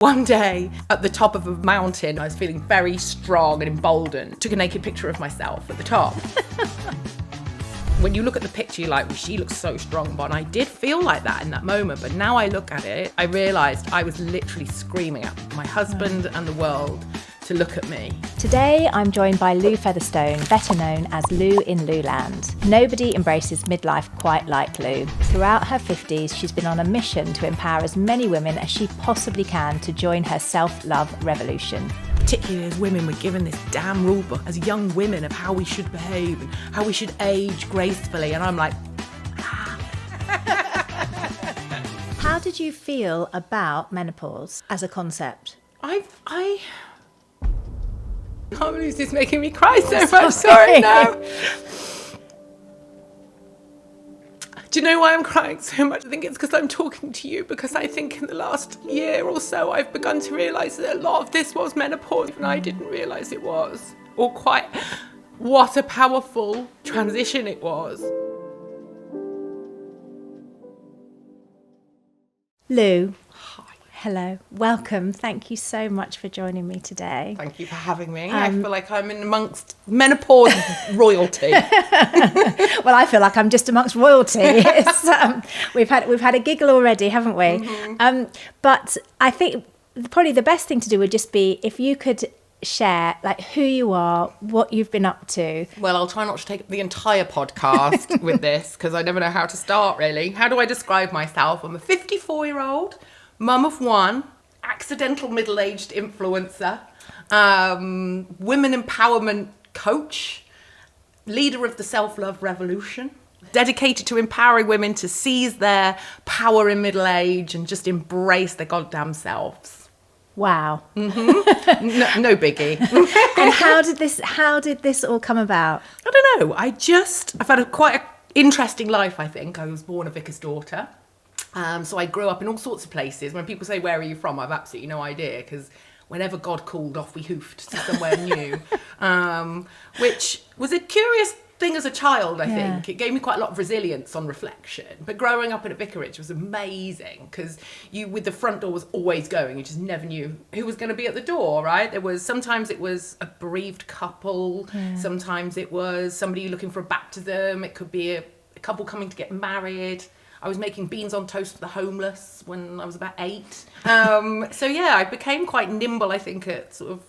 One day at the top of a mountain, I was feeling very strong and emboldened. Took a naked picture of myself at the top. When you look at the picture, you're like, well, she looks so strong, but I did feel like that in that moment. But now I look at it, I realised I was literally screaming at my husband and the world to look at me. Today, I'm joined by Lou Featherstone, better known as Lou in Luland. Nobody embraces midlife quite like Lou. Throughout her 50s, she's been on a mission to empower as many women as she possibly can to join her self-love revolution. Particularly as women, we're given this damn rule book as young women of how we should behave and how we should age gracefully. And I'm like, How did you feel about menopause as a concept? I can't believe this is making me cry so much. Sorry, no. Do you know why I'm crying so much? I think it's because I'm talking to you, because I think in the last year or so I've begun to realise that a lot of this was menopause and I didn't realise it was, or quite what a powerful transition it was. Lou. Hi. Hello, welcome. Thank you so much for joining me today. Thank you for having me. I feel like I'm in amongst menopause royalty. Well, I feel like I'm just amongst royalty. We've had a giggle already, haven't we? Mm-hmm. But I think probably the best thing to do would just be if you could share like who you are, what you've been up to. Well, I'll try not to take the entire podcast with this because I never know how to start, really. How do I describe myself? I'm a 54-year-old mum of one, accidental middle-aged influencer, women empowerment coach, leader of the self-love revolution, dedicated to empowering women to seize their power in middle age and just embrace their goddamn selves. Wow. Mm-hmm. No biggie. And how did this all come about? I don't know. I've had quite an interesting life, I think. I was born a vicar's daughter. So I grew up in all sorts of places. When people say, where are you from? I've absolutely no idea, because whenever God called, off we hoofed to somewhere new, which was a curious thing as a child, I think. It gave me quite a lot of resilience on reflection. But growing up in a vicarage was amazing, because with the front door was always going. You just never knew who was going to be at the door, right? Sometimes it was a bereaved couple. Yeah. Sometimes it was somebody looking for a baptism. It could be a couple coming to get married. I was making beans on toast for the homeless when I was about 8. So yeah, I became quite nimble, I think, at sort of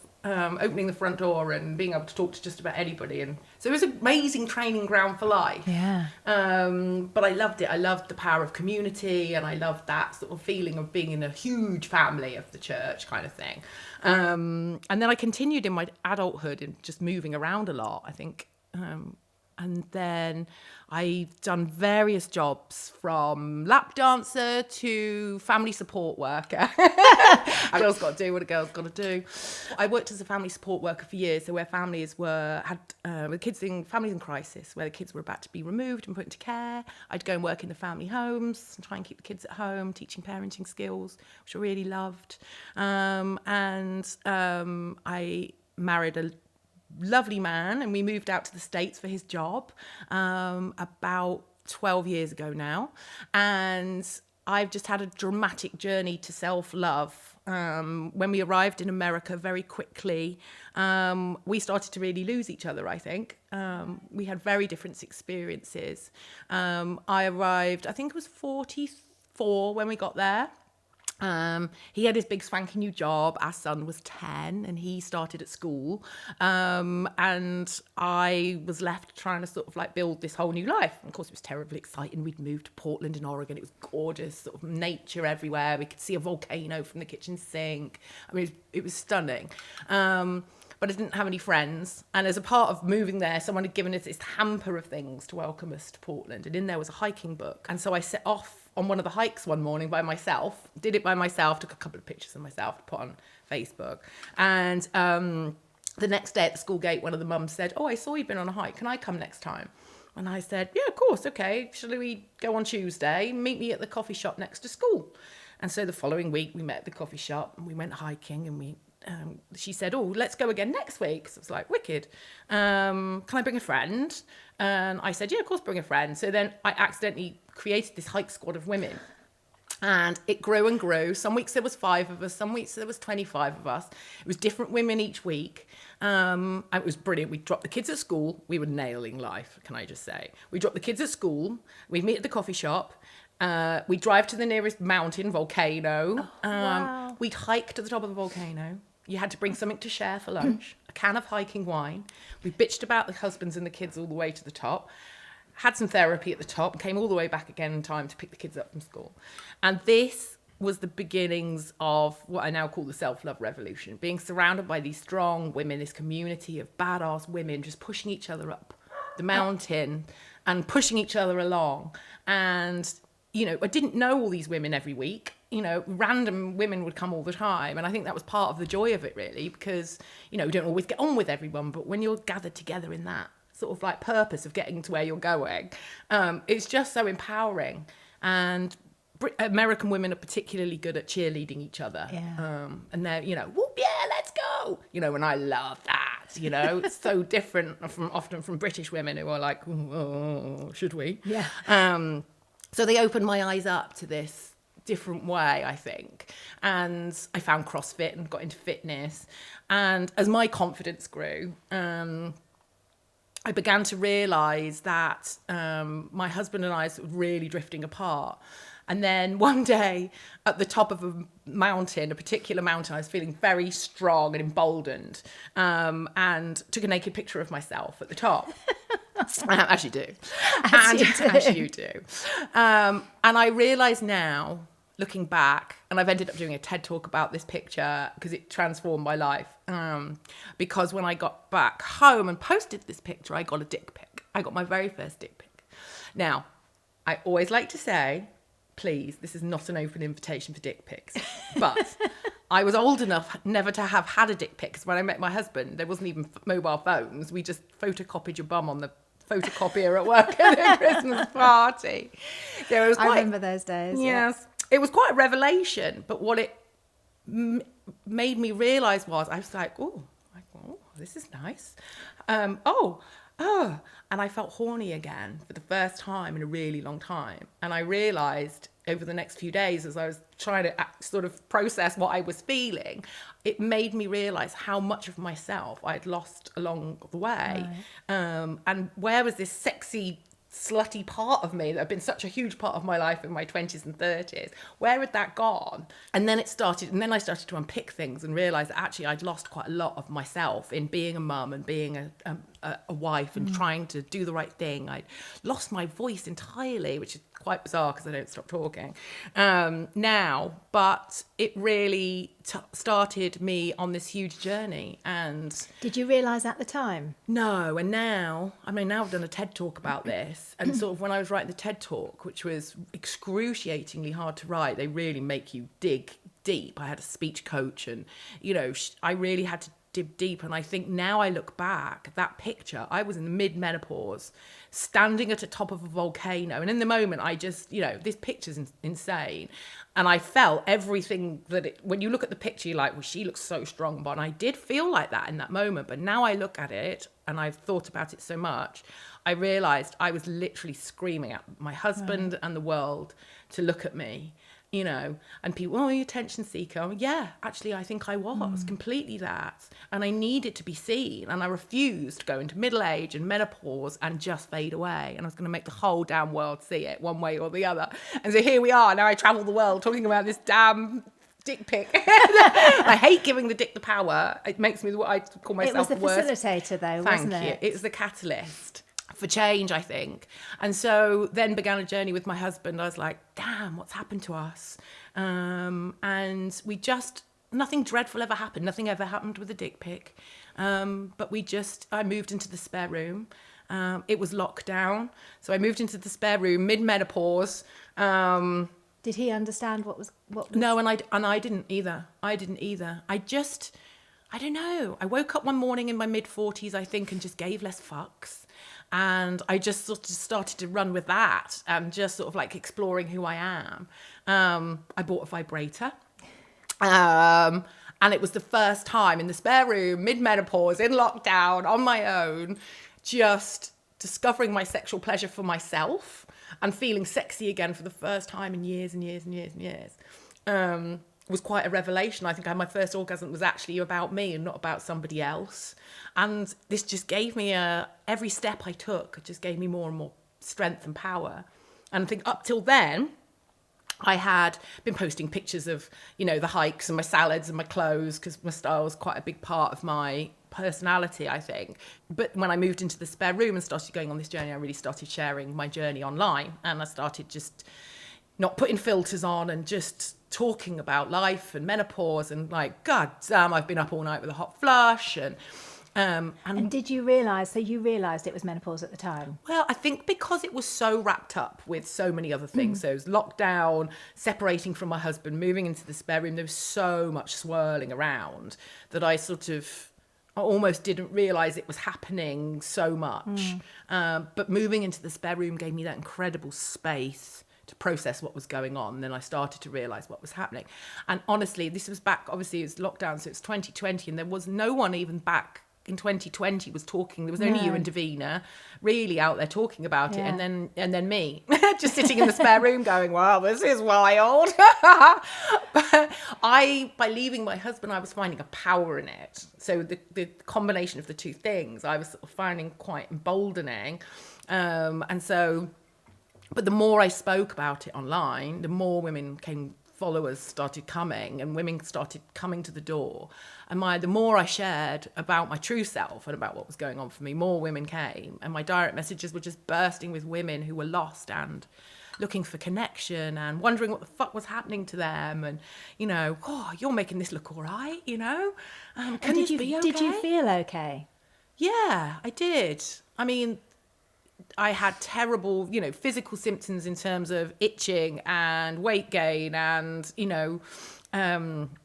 opening the front door and being able to talk to just about anybody. And so it was an amazing training ground for life. Yeah. But I loved it. I loved the power of community, and I loved that sort of feeling of being in a huge family of the church kind of thing. And then I continued in my adulthood and just moving around a lot, I think. And then I've done various jobs, from lap dancer to family support worker. A girl's got to do what a girl's got to do. I worked as a family support worker for years, so where families had families in crisis, where the kids were about to be removed and put into care. I'd go and work in the family homes and try and keep the kids at home, teaching parenting skills, which I really loved. I married a lovely man, and we moved out to the States for his job about 12 years ago now, and I've just had a dramatic journey to self-love. When we arrived in America very quickly, we started to really lose each other, I think. We had very different experiences. I arrived, I think it was 44 when we got there. He had his big swanky new job. Our son was 10 and he started at school. And I was left trying to sort of like build this whole new life. And of course, it was terribly exciting. We'd moved to Portland in Oregon. It was gorgeous, sort of nature everywhere. We could see a volcano from the kitchen sink. I mean, it was stunning. But I didn't have any friends. And as a part of moving there, someone had given us this hamper of things to welcome us to Portland. And in there was a hiking book. And so I set off on one of the hikes one morning by myself, did it by myself, took a couple of pictures of myself to put on Facebook. And the next day at the school gate, one of the mums said, I saw you've been on a hike. Can I come next time? And I said, yeah, of course. Okay. Shall we go on Tuesday? Meet me at the coffee shop next to school. And so the following week we met at the coffee shop and we went hiking, and she said, let's go again next week. So I was like, wicked. Can I bring a friend? And I said, yeah, of course, bring a friend. So then I accidentally created this hike squad of women. And it grew and grew. Some weeks there was 5 of us. Some weeks there was 25 of us. It was different women each week. And it was brilliant. We'd drop the kids at school. We were nailing life, can I just say. We dropped the kids at school. We'd meet at the coffee shop. We'd drive to the nearest mountain, volcano. Wow. We'd hike to the top of the volcano. You had to bring something to share for lunch. A can of hiking wine. We bitched about the husbands and the kids all the way to the top. Had some therapy at the top, came all the way back again in time to pick the kids up from school. And this was the beginnings of what I now call the self-love revolution, being surrounded by these strong women, this community of badass women just pushing each other up the mountain and pushing each other along. And, you know, I didn't know all these women every week. You know, random women would come all the time. And I think that was part of the joy of it, really, because, you know, we don't always get on with everyone, but when you're gathered together in that sort of like purpose of getting to where you're going, it's just so empowering. And American women are particularly good at cheerleading each other. Yeah. And they're, you know, whoop, yeah, let's go. You know, and I love that, you know. It's so different often from British women who are like, oh, should we? Yeah. So they opened my eyes up to this different way, I think. And I found CrossFit and got into fitness. And as my confidence grew, I began to realise that my husband and I were really drifting apart. And then one day at the top of a mountain, a particular mountain, I was feeling very strong and emboldened, and took a naked picture of myself at the top. As you do. As you do. And I realise now, looking back, and I've ended up doing a TED talk about this picture because it transformed my life. Because when I got back home and posted this picture, I got a dick pic. I got my very first dick pic. Now, I always like to say, please, this is not an open invitation for dick pics. But I was old enough never to have had a dick pic, because when I met my husband, there wasn't even mobile phones. We just photocopied your bum on the photocopier at work at the Christmas party. So it was I remember those days. Yes. It was quite a revelation, but what it made me realise was, I was like, oh, this is nice. And I felt horny again for the first time in a really long time. And I realised over the next few days, as I was trying to sort of process what I was feeling, it made me realise how much of myself I had lost along the way. Right. And where was this sexy, slutty part of me that had been such a huge part of my life in my 20s and 30s, where had that gone? And then I started to unpick things and realise that actually I'd lost quite a lot of myself in being a mum and being a wife and trying to do the right thing. I'd lost my voice entirely, which is quite bizarre because I don't stop talking now, but it really started me on this huge journey. And did you realise at the time? No, and now I've done a TED talk about this, and sort of when I was writing the TED talk, which was excruciatingly hard to write, they really make you dig deep. I had a speech coach, and you know, I really had to dig deep. And I think now I look back, that picture, I was in the mid-menopause, standing at the top of a volcano, and in the moment I just, you know, this picture's insane, and I felt everything when you look at the picture, you're like, well, she looks so strong, but I did feel like that in that moment. But now I look at it, and I've thought about it so much, I realised I was literally screaming at my husband and the world to look at me. You know, and people, oh, you attention seeker. Yeah, actually, I think I was completely that. And I needed to be seen. And I refused to go into middle age and menopause and just fade away. And I was going to make the whole damn world see it one way or the other. And so here we are. Now I travel the world talking about this damn dick pic. I hate giving the dick the power. It makes me what I call myself It was the facilitator, though, wasn't it? Thank you. It's the catalyst for change, I think. And so then began a journey with my husband. I was like, damn, what's happened to us? And we just, nothing dreadful ever happened. Nothing ever happened with a dick pic. But I moved into the spare room. It was lockdown. So I moved into the spare room mid-menopause. Did he understand what was? No, and I didn't either. I don't know. I woke up one morning in my mid-40s, I think, and just gave less fucks. And I just sort of started to run with that and just sort of like exploring who I am. I bought a vibrator. And it was the first time in the spare room, mid-menopause, in lockdown, on my own, just discovering my sexual pleasure for myself and feeling sexy again for the first time in years and years and years and years, was quite a revelation. I think my first orgasm was actually about me and not about somebody else. And this just gave me every step I took just gave me more and more strength and power. And I think up till then, I had been posting pictures of, the hikes and my salads and my clothes, because my style was quite a big part of my personality, I think. But when I moved into the spare room and started going on this journey, I really started sharing my journey online. And I started just not putting filters on and just talking about life and menopause and like, God damn, I've been up all night with a hot flush. And did you realise, so you realised it was menopause at the time? Well, I think because it was so wrapped up with so many other things. So it was lockdown, separating from my husband, moving into the spare room. There was so much swirling around that I almost didn't realise it was happening so much. But moving into the spare room gave me that incredible space to process what was going on. And then I started to realise what was happening. And honestly, this was back, obviously it was lockdown, so it's 2020, and there was no one even back in 2020 was talking. There was only you and Davina really out there talking about it, and then me just sitting in the spare room going, wow, this is wild. But by leaving my husband, I was finding a power in it. So the combination of the two things I was sort of finding quite emboldening. But the more I spoke about it online, the more followers started coming, and women started coming to the door. And the more I shared about my true self and about what was going on for me, more women came. And my direct messages were just bursting with women who were lost and looking for connection and wondering what the fuck was happening to them. And, oh, you're making this look all right, Can this be okay? Did you feel okay? Yeah, I did. I mean, I had terrible, physical symptoms in terms of itching and weight gain and,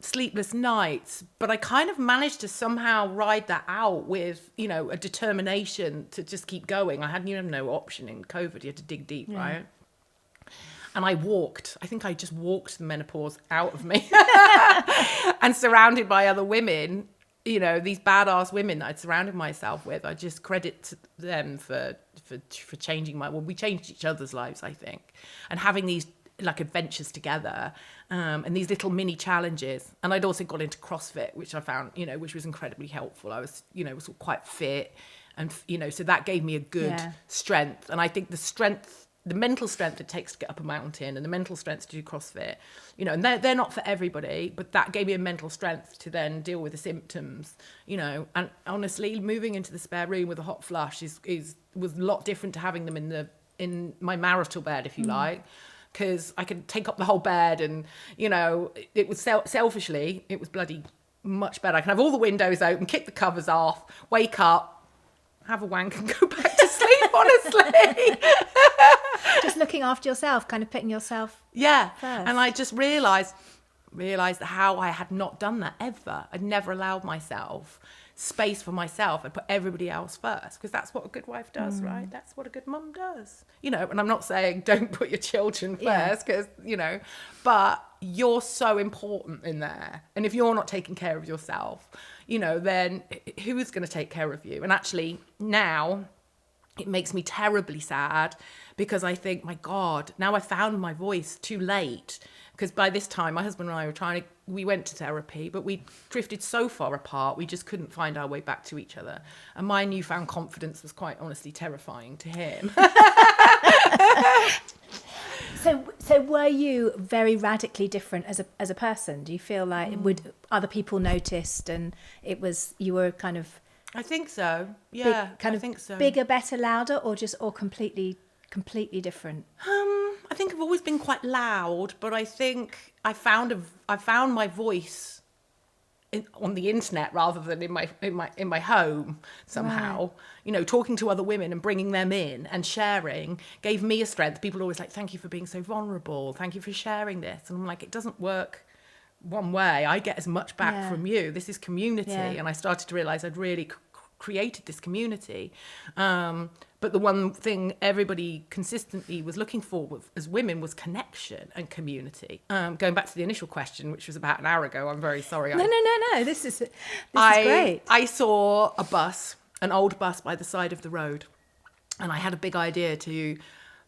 sleepless nights. But I kind of managed to somehow ride that out with, a determination to just keep going. I had no option in COVID. You had to dig deep, right? And I think I just walked the menopause out of me and surrounded by other women, these badass women that I'd surrounded myself with. I just credit them for changing we changed each other's lives, I think, and having these like adventures together, and these little mini challenges. And I'd also got into CrossFit, which I found, which was incredibly helpful. I was, was quite fit, and so that gave me a good strength. And I think the mental strength it takes to get up a mountain, and the mental strength to do CrossFit, and they're not for everybody, but that gave me a mental strength to then deal with the symptoms, and honestly, moving into the spare room with a hot flush was a lot different to having them in my marital bed, if you like, because I could take up the whole bed, and, it was selfishly, it was bloody much better. I can have all the windows open, kick the covers off, wake up, have a wank and go back to sleep, honestly. Just looking after yourself, kind of putting yourself first. And I just realised how I had not done that ever. I'd never allowed myself space for myself. I put everybody else first, because that's what a good wife does, right? That's what a good mum does. And I'm not saying don't put your children first, because, but you're so important in there. And if you're not taking care of yourself, then who is going to take care of you? And actually now it makes me terribly sad, because I think, my God, now I found my voice too late. Because by this time, my husband and I we went to therapy, but we drifted so far apart, we just couldn't find our way back to each other. And my newfound confidence was quite honestly terrifying to him. So were you very radically different as a person? Do you feel like would other people noticed, and you were kind of? I think so. Yeah, I think so. Bigger, better, louder, or completely different? I think I've always been quite loud, but I think I found my voice on the internet rather than in my home somehow. Right. Talking to other women and bringing them in and sharing gave me a strength. People are always like, "Thank you for being so vulnerable. Thank you for sharing this." And I'm like, it doesn't work one way. I get as much back from you. This is community, and I started to realise I'd really created this community. But the one thing everybody consistently was looking for as women was connection and community. Going back to the initial question, which was about an hour ago, I'm very sorry. No. This is great. I saw an old bus by the side of the road. And I had a big idea to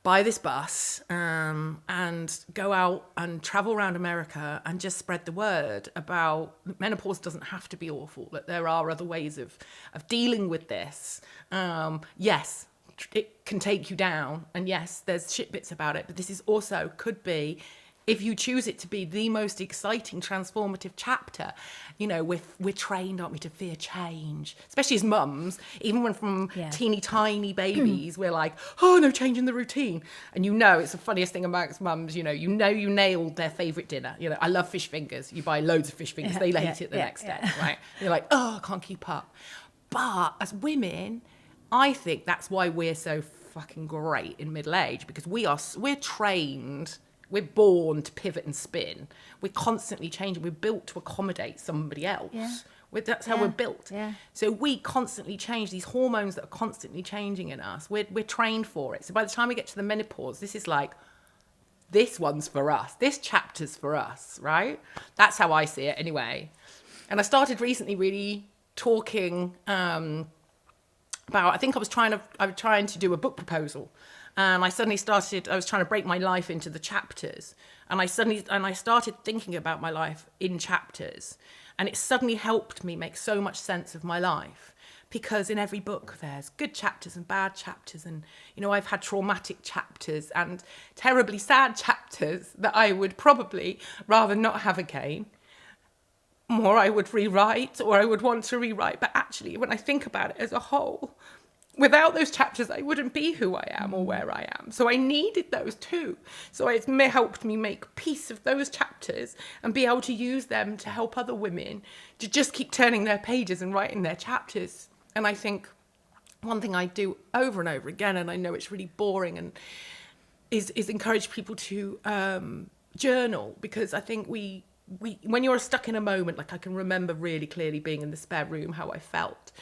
buy this bus and go out and travel around America and just spread the word about menopause doesn't have to be awful, that there are other ways of dealing with this. Yes, it can take you down, and yes, there's shit bits about it, but this is also could be, if you choose it to be, the most exciting transformative chapter. You know, we're trained, aren't we, to fear change, especially as mums. Even when from teeny tiny babies, we're like, oh no, changing the routine. And you know, it's the funniest thing amongst mums, you nailed their favourite dinner. You know, I love fish fingers. You buy loads of fish fingers, they hate it the next day, right? You're like, oh, I can't keep up. But as women, I think that's why we're so fucking great in middle age, because we're trained. We're born to pivot and spin. We're constantly changing. We're built to accommodate somebody else. Yeah. That's how we're built. Yeah. So we constantly change. These hormones that are constantly changing in us, we're trained for it. So by the time we get to the menopause, this is like, this one's for us. This chapter's for us, right? That's how I see it anyway. And I started recently really talking about, I think I was trying to do a book proposal. And I was trying to break my life into the chapters. And I started thinking about my life in chapters. And it suddenly helped me make so much sense of my life. Because in every book, there's good chapters and bad chapters. And, you know, I've had traumatic chapters and terribly sad chapters that I would probably rather not have again. Or I would rewrite, or I would want to rewrite. But actually, when I think about it as a whole, without those chapters, I wouldn't be who I am or where I am. So I needed those too. So it's helped me make peace of those chapters and be able to use them to help other women to just keep turning their pages and writing their chapters. And I think one thing I do over and over again, and I know it's really boring, and is encourage people to journal, because I think we when you're stuck in a moment, like I can remember really clearly being in the spare room, how I felt.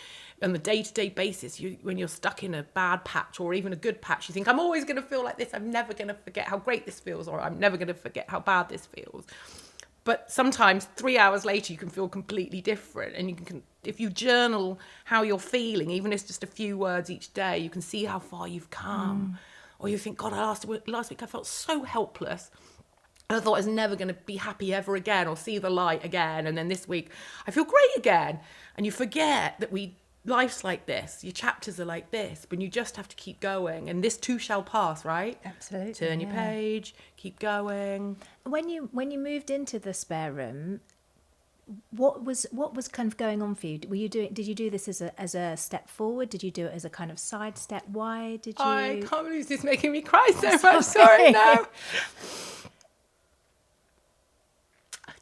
On the day-to-day basis, when you're stuck in a bad patch or even a good patch, you think, I'm always going to feel like this. I'm never going to forget how great this feels, or I'm never going to forget how bad this feels. But sometimes 3 hours later, you can feel completely different. And you can, if you journal how you're feeling, even if it's just a few words each day, you can see how far you've come. Or you think, God, last week I felt so helpless. And I thought I was never going to be happy ever again or see the light again. And then this week, I feel great again. And you forget that life's like this, your chapters are like this, but you just have to keep going, and this too shall pass, right? Absolutely. Turn your page, keep going. When you moved into the spare room, what was kind of going on for you? Did you do this as a step forward? Did you do it as a kind of side step? Why did you? I can't believe this is making me cry so much. Sorry, no.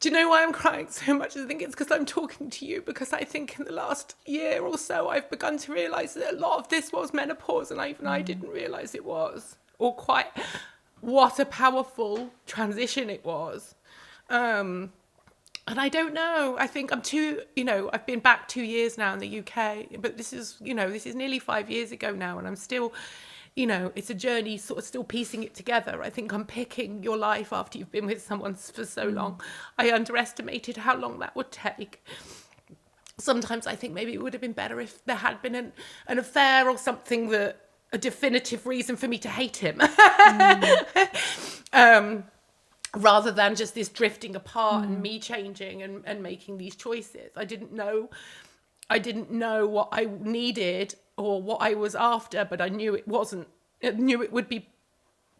Do you know why I'm crying so much? I think it's because I'm talking to you, because I think in the last year or so I've begun to realise that a lot of this was menopause, and I didn't realise it was, or quite what a powerful transition it was. And I don't know, I think I've been back 2 years now in the UK, but this is nearly 5 years ago now, and I'm still, it's a journey, sort of still piecing it together. I think unpicking your life after you've been with someone for so long. I underestimated how long that would take. Sometimes I think maybe it would have been better if there had been an affair or something, a definitive reason for me to hate him. Rather than just this drifting apart and me changing and making these choices. I didn't know what I needed or what I was after, but I knew it wasn't. I knew it would be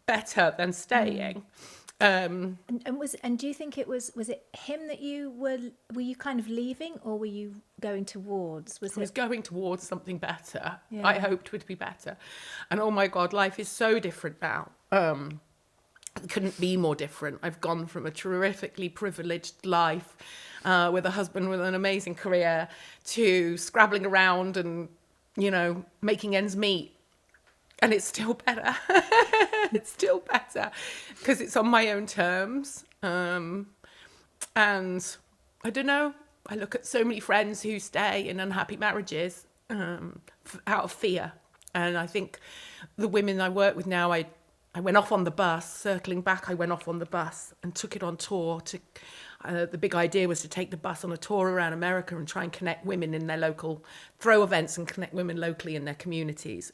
better than staying. And do you think it was it him that you were you kind of leaving, or were you going towards? I was going towards something better. Yeah. I hoped would be better. And oh my God, life is so different now. It couldn't be more different. I've gone from a terrifically privileged life with a husband with an amazing career to scrabbling around and, making ends meet. And it's still better. It's still better because it's on my own terms. And I don't know. I look at so many friends who stay in unhappy marriages out of fear. And I think the women I work with now, I went off on the bus, circling back, I went off on the bus and took it on tour. The big idea was to take the bus on a tour around America and try and connect women in their local, throw events and connect women locally in their communities.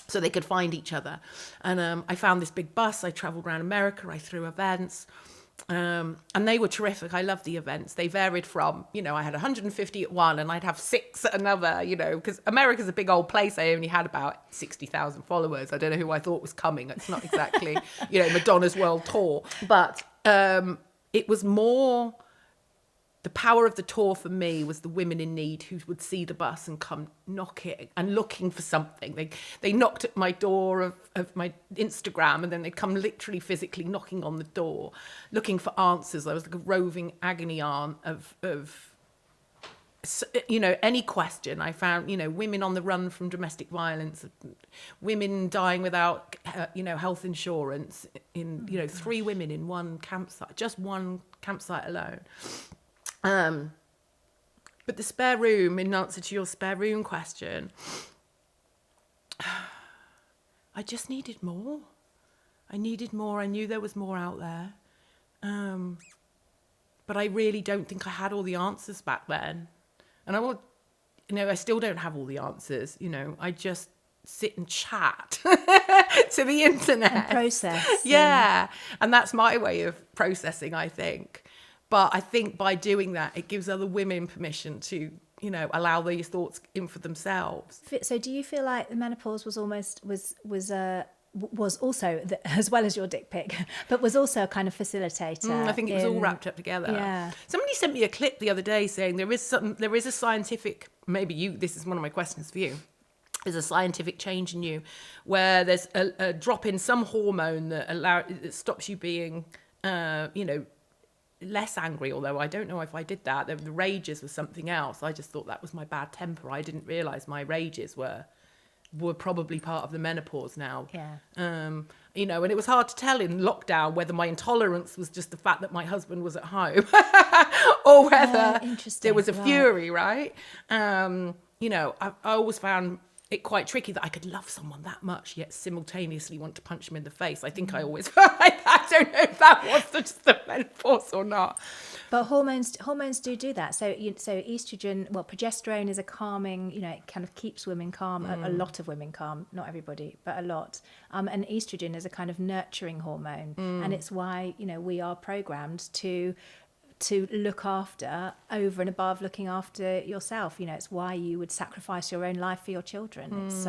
so they could find each other. And I found this big bus. I travelled around America. I threw events. And they were terrific. I loved the events. They varied from, I had 150 at one and I'd have 6 at another, because America's a big old place. I only had about 60,000 followers. I don't know who I thought was coming. It's not exactly, Madonna's world tour. But it was more... The power of the tour for me was the women in need who would see the bus and come knock it and looking for something. They knocked at my door of my Instagram, and then they'd come literally physically knocking on the door, looking for answers. I was like a roving agony aunt of any question. I found, women on the run from domestic violence, women dying without, health insurance, in, 3 women in one campsite, just one campsite alone. But the spare room, in answer to your spare room question, I just needed more. I needed more. I knew there was more out there. But I really don't think I had all the answers back then. And I still don't have all the answers. I just sit and chat to the internet. And process. Yeah. And that's my way of processing, I think. But I think by doing that, it gives other women permission to, allow these thoughts in for themselves. So do you feel like the menopause was almost, was also, as well as your dick pic, but was also a kind of facilitator? I think it was all wrapped up together. Yeah. Somebody sent me a clip the other day saying there is a scientific, this is one of my questions for you. There's a scientific change in you where there's a drop in some hormone that stops you being, less angry, although I don't know if I did that. The rages was something else. I just thought that was my bad temper. I didn't realise my rages were probably part of the menopause now. Yeah. And it was hard to tell in lockdown whether my intolerance was just the fact that my husband was at home or whether there was a fury, right? I always found it quite tricky that I could love someone that much yet simultaneously want to punch him in the face. I think I always felt like that. I don't know if that was just the menopause or not. But hormones do that. So estrogen, progesterone is a calming, it kind of keeps women calm, a lot of women calm, not everybody, but a lot. And estrogen is a kind of nurturing hormone. And it's why, we are programmed to look after over and above looking after yourself. It's why you would sacrifice your own life for your children. It's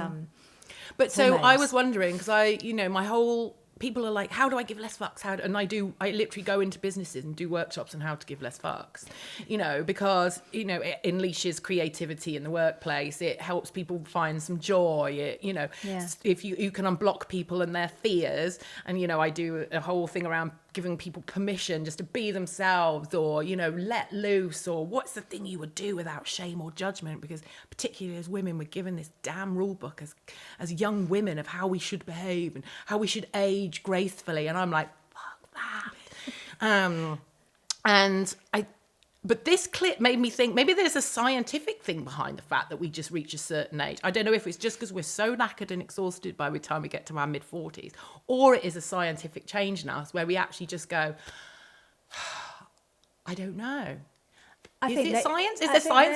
but so hormones. I was wondering, because my whole people are like, how do I give less fucks? I literally go into businesses and do workshops on how to give less fucks, because it unleashes creativity in the workplace. It helps people find some joy. If you can unblock people and their fears, and I do a whole thing around giving people permission just to be themselves, or let loose, or what's the thing you would do without shame or judgment, because particularly as women we're given this damn rule book as young women of how we should behave and how we should age gracefully, and I'm like, fuck that. But this clip made me think maybe there's a scientific thing behind the fact that we just reach a certain age. I don't know if it's just because we're so knackered and exhausted by the time we get to our mid-40s, or it is a scientific change in us where we actually just go, I don't know. Is there science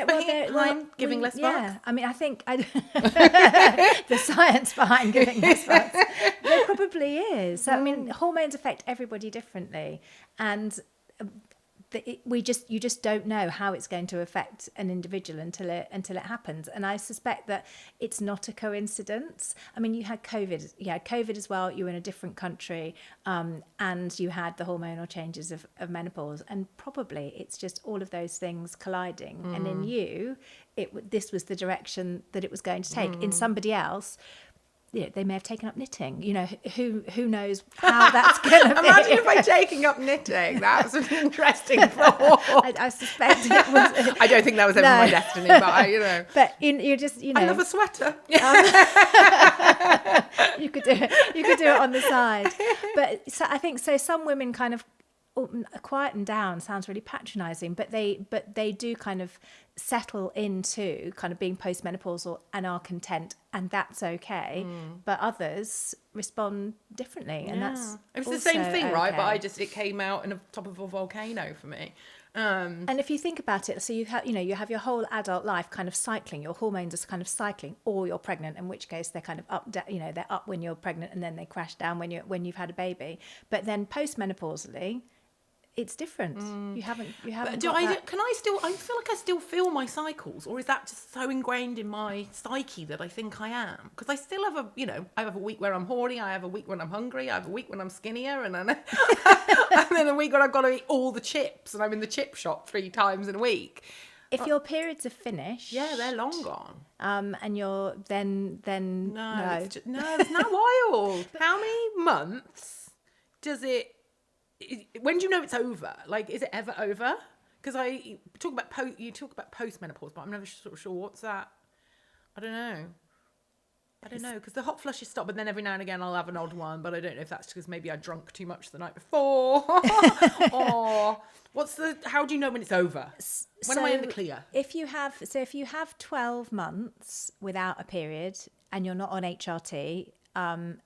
behind giving less fucks? Yeah, I mean, I think the science behind giving less fucks, there probably is. So, I mean, hormones affect everybody differently, and you just don't know how it's going to affect an individual until it happens. And I suspect that it's not a coincidence. I mean, you had COVID. You had COVID as well. You were in a different country, and you had the hormonal changes of menopause. And probably it's just all of those things colliding. And in you, this was the direction that it was going to take. In somebody else, they may have taken up knitting. Who knows how that's going to be. Imagine if I'm taking up knitting. That's an interesting thought. I suspect it was. I don't think that was ever my destiny, but But you're just, I love a sweater. You could do it. You could do it on the side. But so I think so. Some women kind of quieten down. Sounds really patronising, but they do kind of settle into kind of being postmenopausal and are content, and that's okay. But others respond differently, and that's it was the same thing, right? But it came out in the top of a volcano for me. And if you think about it, so you have your whole adult life kind of cycling. Your hormones are kind of cycling, or you're pregnant, in which case they're kind of up. They're up when you're pregnant, and then they crash down when you've had a baby. But then postmenopausally, it's different. You haven't. But got that. can I still? I feel like I still feel my cycles, or is that just so ingrained in my psyche that I think I am? Because I still have I have a week where I'm horny, I have a week when I'm hungry, I have a week when I'm skinnier, and then and then a week when I've got to eat all the chips, and I'm in the chip shop 3 times in a week. If your periods are finished, Yeah, they're long gone. And you're then no. It's not wild. How many months does it? When do you know it's over? Like, is it ever over? Because you talk about postmenopause, but I'm never sort of sure what's that. I don't know because the hot flushes stop, but then every now and again I'll have an odd one. But I don't know if that's because maybe I drunk too much the night before. Or how do you know when it's over? When am I in the clear? If you have 12 months without a period and you're not on HRT,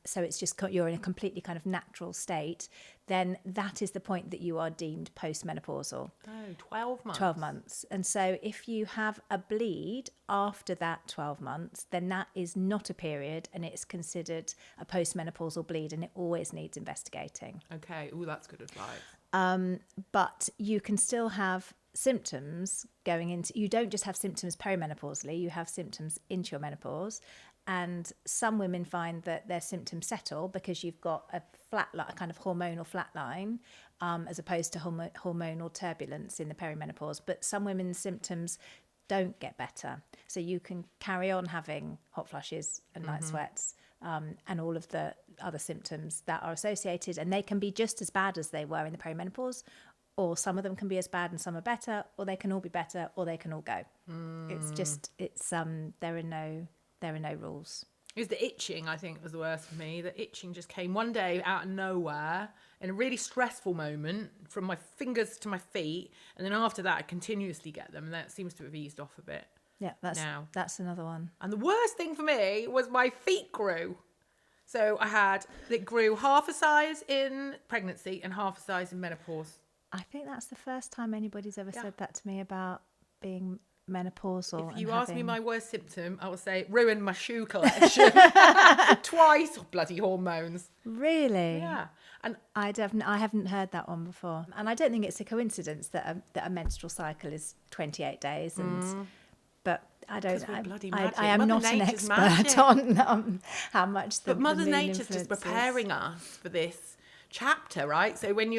so it's just you're in a completely kind of natural state, then that is the point that you are deemed postmenopausal. Oh, 12 months. 12 months. And so if you have a bleed after that 12 months, then that is not a period, and it's considered a postmenopausal bleed, and it always needs investigating. Okay. Oh, that's good advice. But you can still have symptoms going into, you don't just have symptoms perimenopausally, you have symptoms into your menopause. And some women find that their symptoms settle because you've got a kind of hormonal flatline, as opposed to hormonal turbulence in the perimenopause. But some women's symptoms don't get better. So you can carry on having hot flushes and night sweats, and all of the other symptoms that are associated. And they can be just as bad as they were in the perimenopause, or some of them can be as bad and some are better, or they can all be better, or they can all go. There are no rules. It was the itching, I think, was the worst for me. The itching just came one day out of nowhere in a really stressful moment, from my fingers to my feet. And then after that, I continuously get them. And that seems to have eased off a bit. Yeah, that's another one. And the worst thing for me was my feet grew. So it grew half a size in pregnancy and half a size in menopause. I think that's the first time anybody's ever said that to me about being menopausal. If you ask me my worst symptom, I will say ruined my shoe collection twice. Bloody hormones. Really? Yeah. And I haven't heard that one before, and I don't think it's a coincidence that a menstrual cycle is 28 days. But I don't. I am not an expert on how much the. But Mother the moon Nature's just influences. preparing us for this chapter, right? So when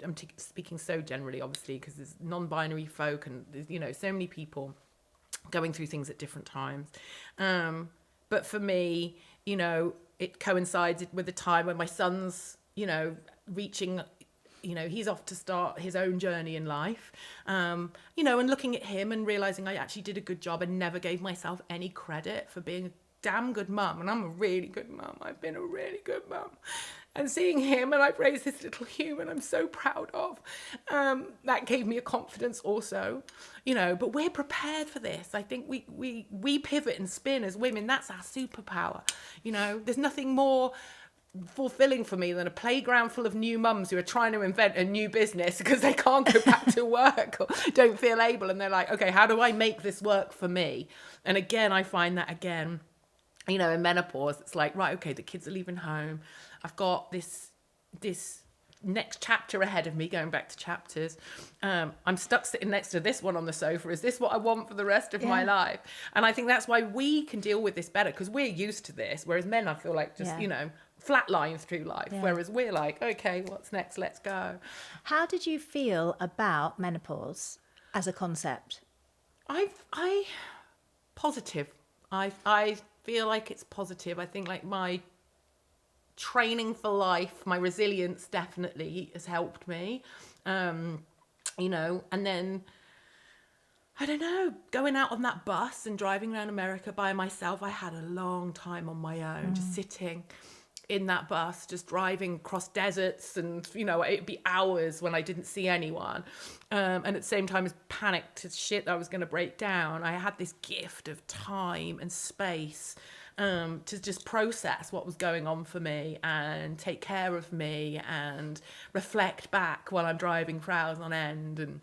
I'm speaking so generally, obviously, because there's non-binary folk and there's, so many people going through things at different times. But for me, it coincides with the time when my son's, reaching, he's off to start his own journey in life, and looking at him and realizing I actually did a good job and never gave myself any credit for being a damn good mum. And I'm a really good mum. I've been a really good mum. And seeing him, and I've raised this little human I'm so proud of, that gave me a confidence also, but we're prepared for this. I think we pivot and spin as women. That's our superpower. There's nothing more fulfilling for me than a playground full of new mums who are trying to invent a new business because they can't go back to work or don't feel able. And they're like, okay, how do I make this work for me? And again, I find that in menopause, it's like, right, okay, the kids are leaving home. I've got this next chapter ahead of me, going back to chapters. I'm stuck sitting next to this one on the sofa. Is this what I want for the rest of my life? And I think that's why we can deal with this better, because we're used to this. Whereas men, I feel like just, flatline through life. Yeah. Whereas we're like, okay, what's next? Let's go. How did you feel about menopause as a concept? Positive. I feel like it's positive. I think like my training for life, my resilience definitely has helped me, and then I don't know, going out on that bus and driving around America by myself. I had a long time on my own, just sitting in that bus, just driving across deserts, and it'd be hours when I didn't see anyone, and at the same time, I was panicked as shit that I was going to break down. I had this gift of time and space, to just process what was going on for me and take care of me and reflect back while I'm driving for hours on end. And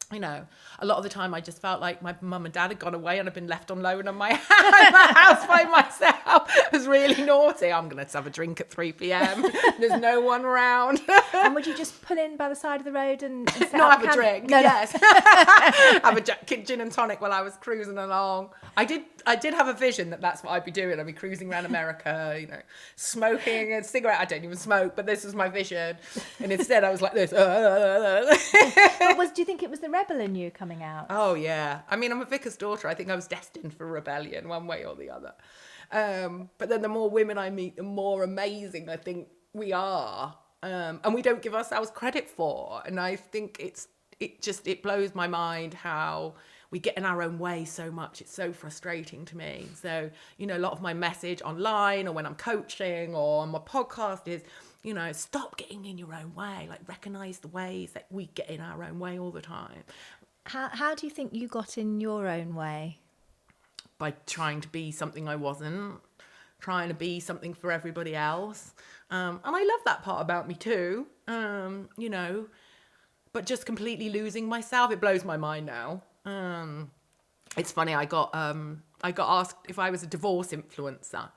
a lot of the time I just felt like my mum and dad had gone away and I'd been left on loan on my house by myself. It was really naughty. I'm going to have a drink at 3 p.m. There's no one around. And would you just pull in by the side of the road and set Not up have a drink? No. Yes. Have a gin and tonic while I was cruising along. I did have a vision that that's what I'd be doing. I'd be cruising around America, smoking a cigarette. I don't even smoke, but this was my vision. And instead I was like this. Do you think it was the rebel in you coming out? Oh, yeah. I mean, I'm a vicar's daughter. I think I was destined for rebellion one way or the other. But then the more women I meet, the more amazing I think we are. And we don't give ourselves credit for. And I think it blows my mind how we get in our own way so much. It's so frustrating to me. So, a lot of my message online or when I'm coaching or on my podcast is, stop getting in your own way. Like, recognize the ways that we get in our own way all the time. How do you think you got in your own way? By trying to be something I wasn't, trying to be something for everybody else. And I love that part about me too, but just completely losing myself. It blows my mind now. It's funny, I got asked if I was a divorce influencer.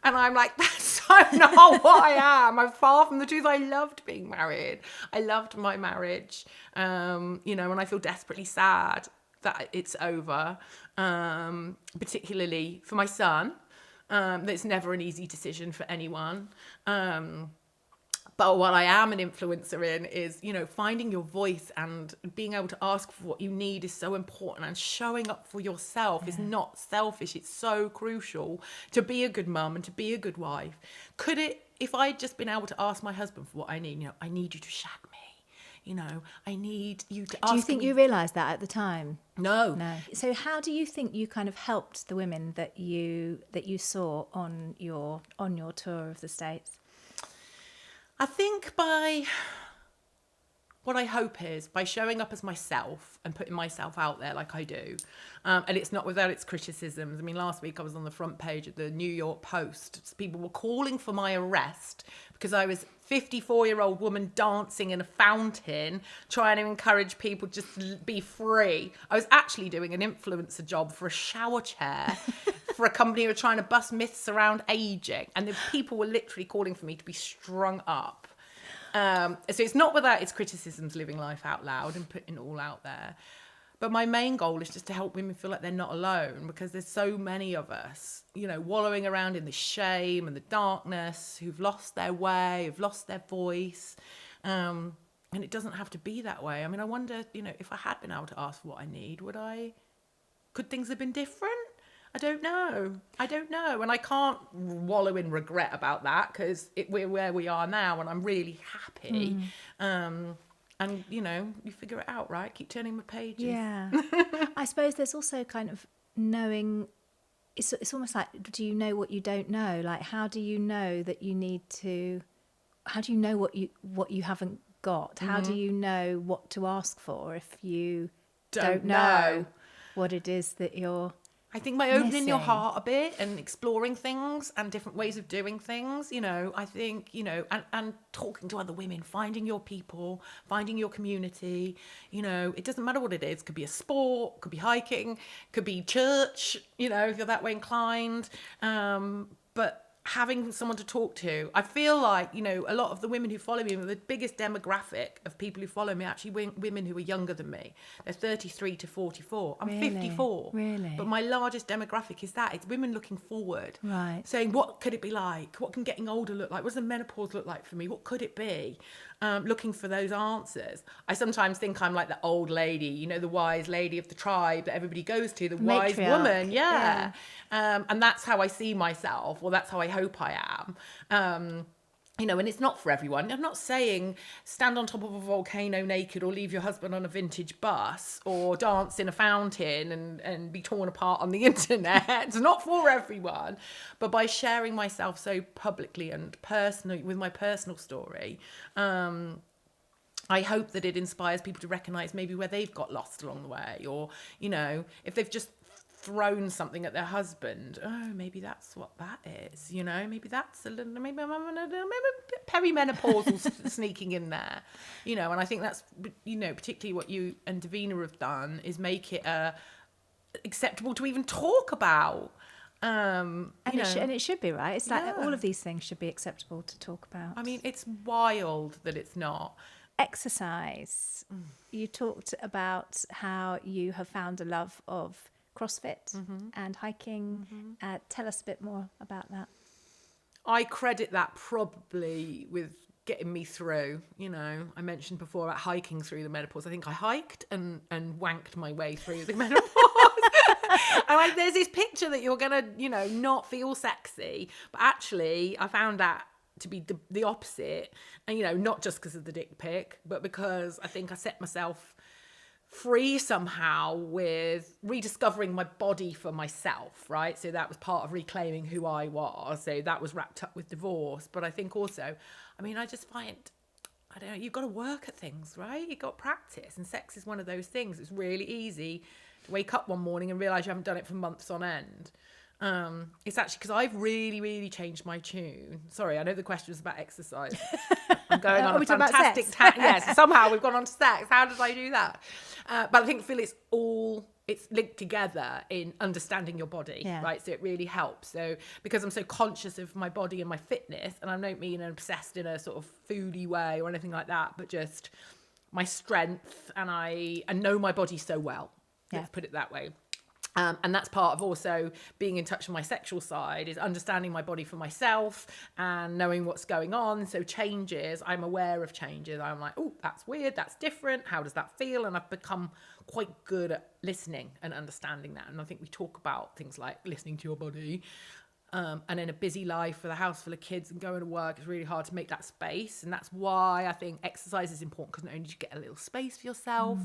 And I'm like, that's so not what I am. I'm far from the truth. I loved being married. I loved my marriage, and I feel desperately sad that it's over, particularly for my son. It's never an easy decision for anyone. But what I am an influencer in is, finding your voice and being able to ask for what you need is so important. And showing up for yourself is not selfish. It's so crucial to be a good mum and to be a good wife. If I'd just been able to ask my husband for what I need, I need you to shag me. I need you to ask me. Do you think you realised that at the time? No. So how do you think you kind of helped the women that you saw on your tour of the States? I think what I hope is by showing up as myself and putting myself out there like I do. And it's not without its criticisms. I mean, last week I was on the front page of the New York Post. People were calling for my arrest because I was a 54-year-old woman dancing in a fountain, trying to encourage people just to be free. I was actually doing an influencer job for a shower chair for a company who were trying to bust myths around aging. And the people were literally calling for me to be strung up. So it's not without its criticisms, living life out loud and putting it all out there. But my main goal is just to help women feel like they're not alone, because there's so many of us, wallowing around in the shame and the darkness, who've lost their way, who've lost their voice. And it doesn't have to be that way. I mean, I wonder, if I had been able to ask for what I need, could things have been different? I don't know. And I can't wallow in regret about that, because we're where we are now and I'm really happy. And, you figure it out, right? Keep turning the pages. Yeah. I suppose there's also kind of knowing, it's almost like, do you know what you don't know? Like, how do you know that you need to, how do you know what you haven't got? How do you know what to ask for if you don't know what it is that you're I think by opening missing your heart a bit and exploring things and different ways of doing things, I think, and talking to other women, finding your people, finding your community, it doesn't matter what it is. It could be a sport, could be hiking, could be church, if you're that way inclined. But having someone to talk to, I feel like, a lot of the women who follow me, the biggest demographic of people who follow me, actually women who are younger than me. They're 33 to 44. I'm 54. Really? But my largest demographic is that. It's women looking forward. Right. Saying, what could it be like? What can getting older look like? What does the menopause look like for me? What could it be? Looking for those answers. I sometimes think I'm like the old lady, the wise lady of the tribe that everybody goes to, the wise woman. Yeah. And that's how I see myself, or that's how I hope I am. And it's not for everyone. I'm not saying stand on top of a volcano naked, or leave your husband on a vintage bus, or dance in a fountain and be torn apart on the internet. It's not for everyone. But by sharing myself so publicly and personally with my personal story, I hope that it inspires people to recognise maybe where they've got lost along the way, or, if they've just thrown something at their husband. Oh, maybe that's what that is. You know, maybe that's maybe I'm a bit perimenopausal sneaking in there. You know, and I think that's, you know, particularly what you and Davina have done is make it acceptable to even talk about. And it should be, right? It's like all of these things should be acceptable to talk about. I mean, it's wild that it's not. Exercise. You talked about how you have found a love of CrossFit and hiking. Tell us a bit more about that. I credit that probably with getting me through. You know, I mentioned before about hiking through the menopause. I think I hiked and wanked my way through the menopause. And there's this picture that you're gonna, you know, not feel sexy, but actually I found that to be the opposite. And, you know, not just because of the dick pic, but because I think I set myself free somehow with rediscovering my body for myself, right? So that was part of reclaiming who I was. So that was wrapped up with divorce. But I think also, I mean, I just find, I don't know, you've got to work at things, right? You've got to practice. And sex is one of those things. It's really easy to wake up one morning and realise you haven't done it for months on end. It's actually because I've really, really changed my tune. Sorry, I know the question was about exercise. I'm going on a fantastic yes, somehow we've gone on to sex. How did I do that? But I think, Phil, it's linked together in understanding your body, right? So it really helps. So because I'm so conscious of my body and my fitness, and I don't mean obsessed in a sort of foodie way or anything like that, but just my strength, and I know my body so well. Let's put it that way. And that's part of also being in touch with my sexual side, is understanding my body for myself and knowing what's going on. So changes, I'm aware of changes. I'm like, oh, that's weird, that's different. How does that feel? And I've become quite good at listening and understanding that. And I think we talk about things like listening to your body. And in a busy life with a house full of kids and going to work, it's really hard to make that space. And that's why I think exercise is important, because not only do you get a little space for yourself,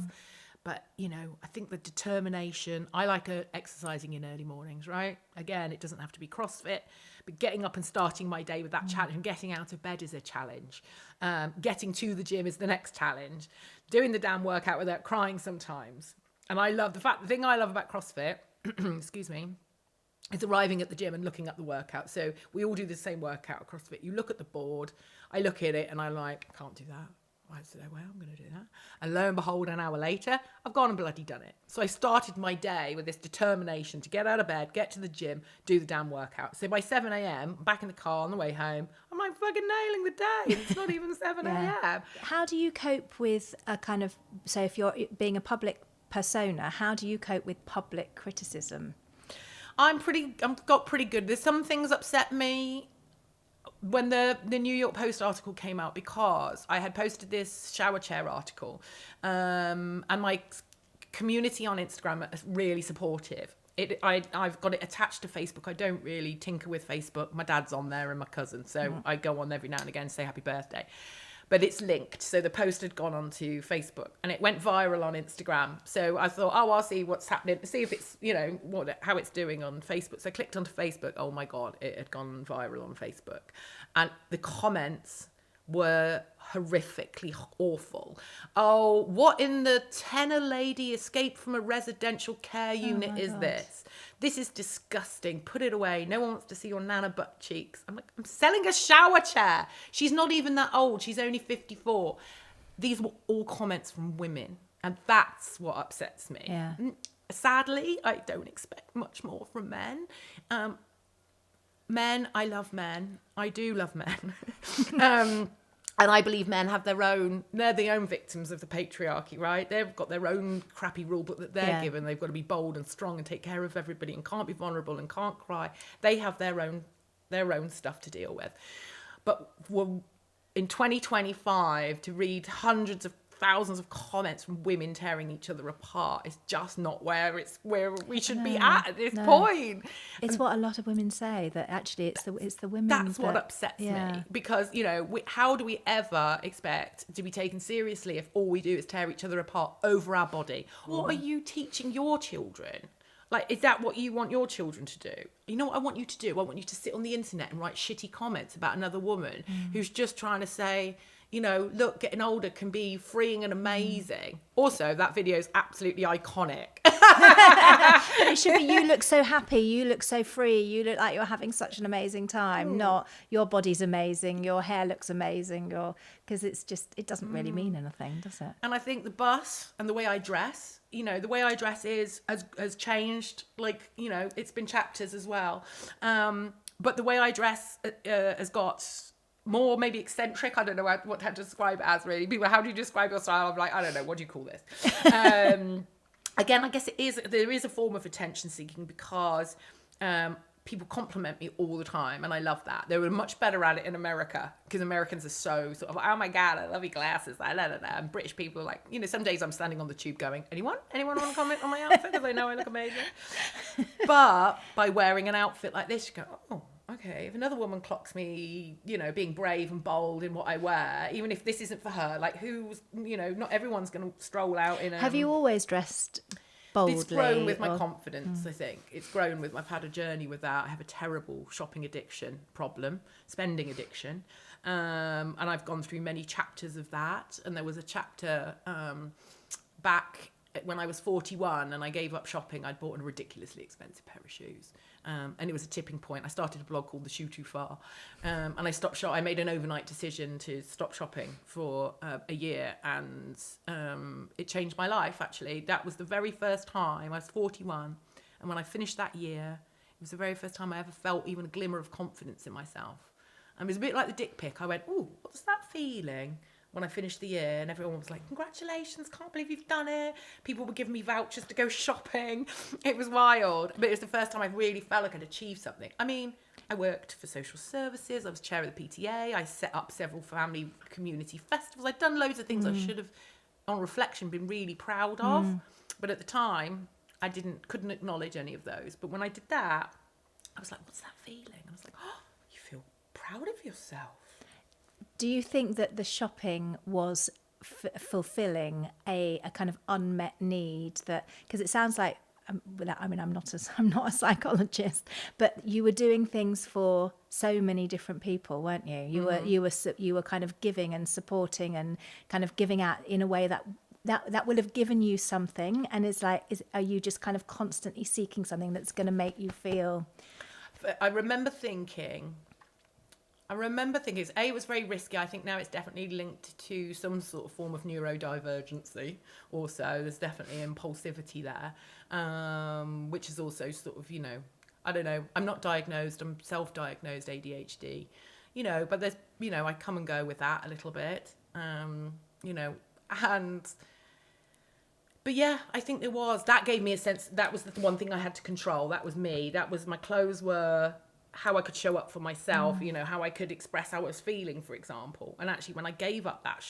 but, you know, I think the determination, I like exercising in early mornings, right? Again, it doesn't have to be CrossFit, but getting up and starting my day with that challenge, and getting out of bed is a challenge. Getting to the gym is the next challenge. Doing the damn workout without crying sometimes. And the thing I love about CrossFit, excuse me, is arriving at the gym and looking at the workout. So we all do the same workout at CrossFit. You look at the board, I look at it and I'm like, I can't do that. I said, oh, well, I'm going to do that. And lo and behold, an hour later, I've gone and bloody done it. So I started my day with this determination to get out of bed, get to the gym, do the damn workout. So by 7 a.m, I'm back in the car on the way home. I'm like fucking nailing the day. It's not even 7 a.m. How do you cope with a kind of, so if you're being a public persona, how do you cope with public criticism? I've got pretty good. There's some things upset me when the New York Post article came out, because I had posted this shower chair article, and my community on Instagram is really supportive. I've got it attached to Facebook. I don't really tinker with Facebook. My dad's on there and my cousin, so I go on every now and again and say happy birthday. But it's linked. So the post had gone onto Facebook and it went viral on Instagram. So I thought, I'll see what's happening, see if it's, you know, how it's doing on Facebook. So I clicked onto Facebook. Oh my God, it had gone viral on Facebook. And the comments were horrifically awful. Oh, what in the tenor lady escaped from a residential care unit is this? This is disgusting. Put it away. No one wants to see your nana butt cheeks. I'm like, I'm selling a shower chair. She's not even that old. She's only 54. These were all comments from women. And that's what upsets me. Yeah. Sadly, I don't expect much more from men. Men, I love men. I do love men. And I believe men have they're the own victims of the patriarchy, right? They've got their own crappy rule book that they're given. They've got to be bold and strong and take care of everybody and can't be vulnerable and can't cry. They have their own stuff to deal with. But in 2025, to read hundreds of thousands of comments from women tearing each other apart is just not where we should be at this point. It's what a lot of women say, that actually it's the women. That's what upsets me, because, you know, how do we ever expect to be taken seriously if all we do is tear each other apart over our body? What are you teaching your children? Like, is that what you want your children to do? You know what I want you to do? I want you to sit on the internet and write shitty comments about another woman who's just trying to say, look, getting older can be freeing and amazing. Also, that video is absolutely iconic. It should be, you look so happy, you look so free, you look like you're having such an amazing time, not your body's amazing, your hair looks amazing, because it doesn't really mean anything, does it? And I think the bus and the way I dress, the way I dress has changed. Like, it's been chapters as well. But the way I dress has got more maybe eccentric. I don't know what to describe it as, really. People, how do you describe your style? I'm like, I don't know, what do you call this? Again, I guess there is a form of attention seeking because people compliment me all the time, and I love that. They were much better at it in America, because Americans are so sort of, oh my God, I love your glasses, and British people are like, some days I'm standing on the tube going, anyone want to comment on my outfit, because they know I look amazing. But by wearing an outfit like this, you go, oh, okay, if another woman clocks me, being brave and bold in what I wear, even if this isn't for her, like not everyone's going to stroll out in a... Have you always dressed boldly? It's grown with my confidence, I think. It's grown with... I've had a journey with that. I have a terrible shopping addiction problem, spending addiction. And I've gone through many chapters of that. And there was a chapter back when I was 41 and I gave up shopping. I'd bought a ridiculously expensive pair of shoes. And it was a tipping point. I started a blog called The Shoe Too Far. And I stopped shop. I made an overnight decision to stop shopping for a year. And it changed my life, actually. That was the very first time. I was 41. And when I finished that year, it was the very first time I ever felt even a glimmer of confidence in myself. And it was a bit like the dick pic. I went, ooh, what's that feeling? When I finished the year, and everyone was like, congratulations, can't believe you've done it. People were giving me vouchers to go shopping. It was wild. But it was the first time I really felt like I'd achieved something. I mean, I worked for social services. I was chair of the PTA. I set up several family community festivals. I'd done loads of things I should have, on reflection, been really proud of. But at the time, I couldn't acknowledge any of those. But when I did that, I was like, what's that feeling? And I was like, oh, you feel proud of yourself. Do you think that the shopping was fulfilling a kind of unmet need? That, because it sounds like, I'm not a psychologist, but you were doing things for so many different people, weren't you? You were kind of giving and supporting and kind of giving out in a way that will have given you something. And it's like, are you just kind of constantly seeking something that's going to make you feel? I remember thinking it was very risky. I think now it's definitely linked to some sort of form of neurodivergency also. There's definitely impulsivity there, which is also sort of, I don't know. I'm not diagnosed. I'm self-diagnosed ADHD, but there's, I come and go with that a little bit, But yeah, I think that gave me a sense, that was the one thing I had to control. That was me. That was, my clothes were how I could show up for myself, how I could express how I was feeling, for example. And actually, when I gave up that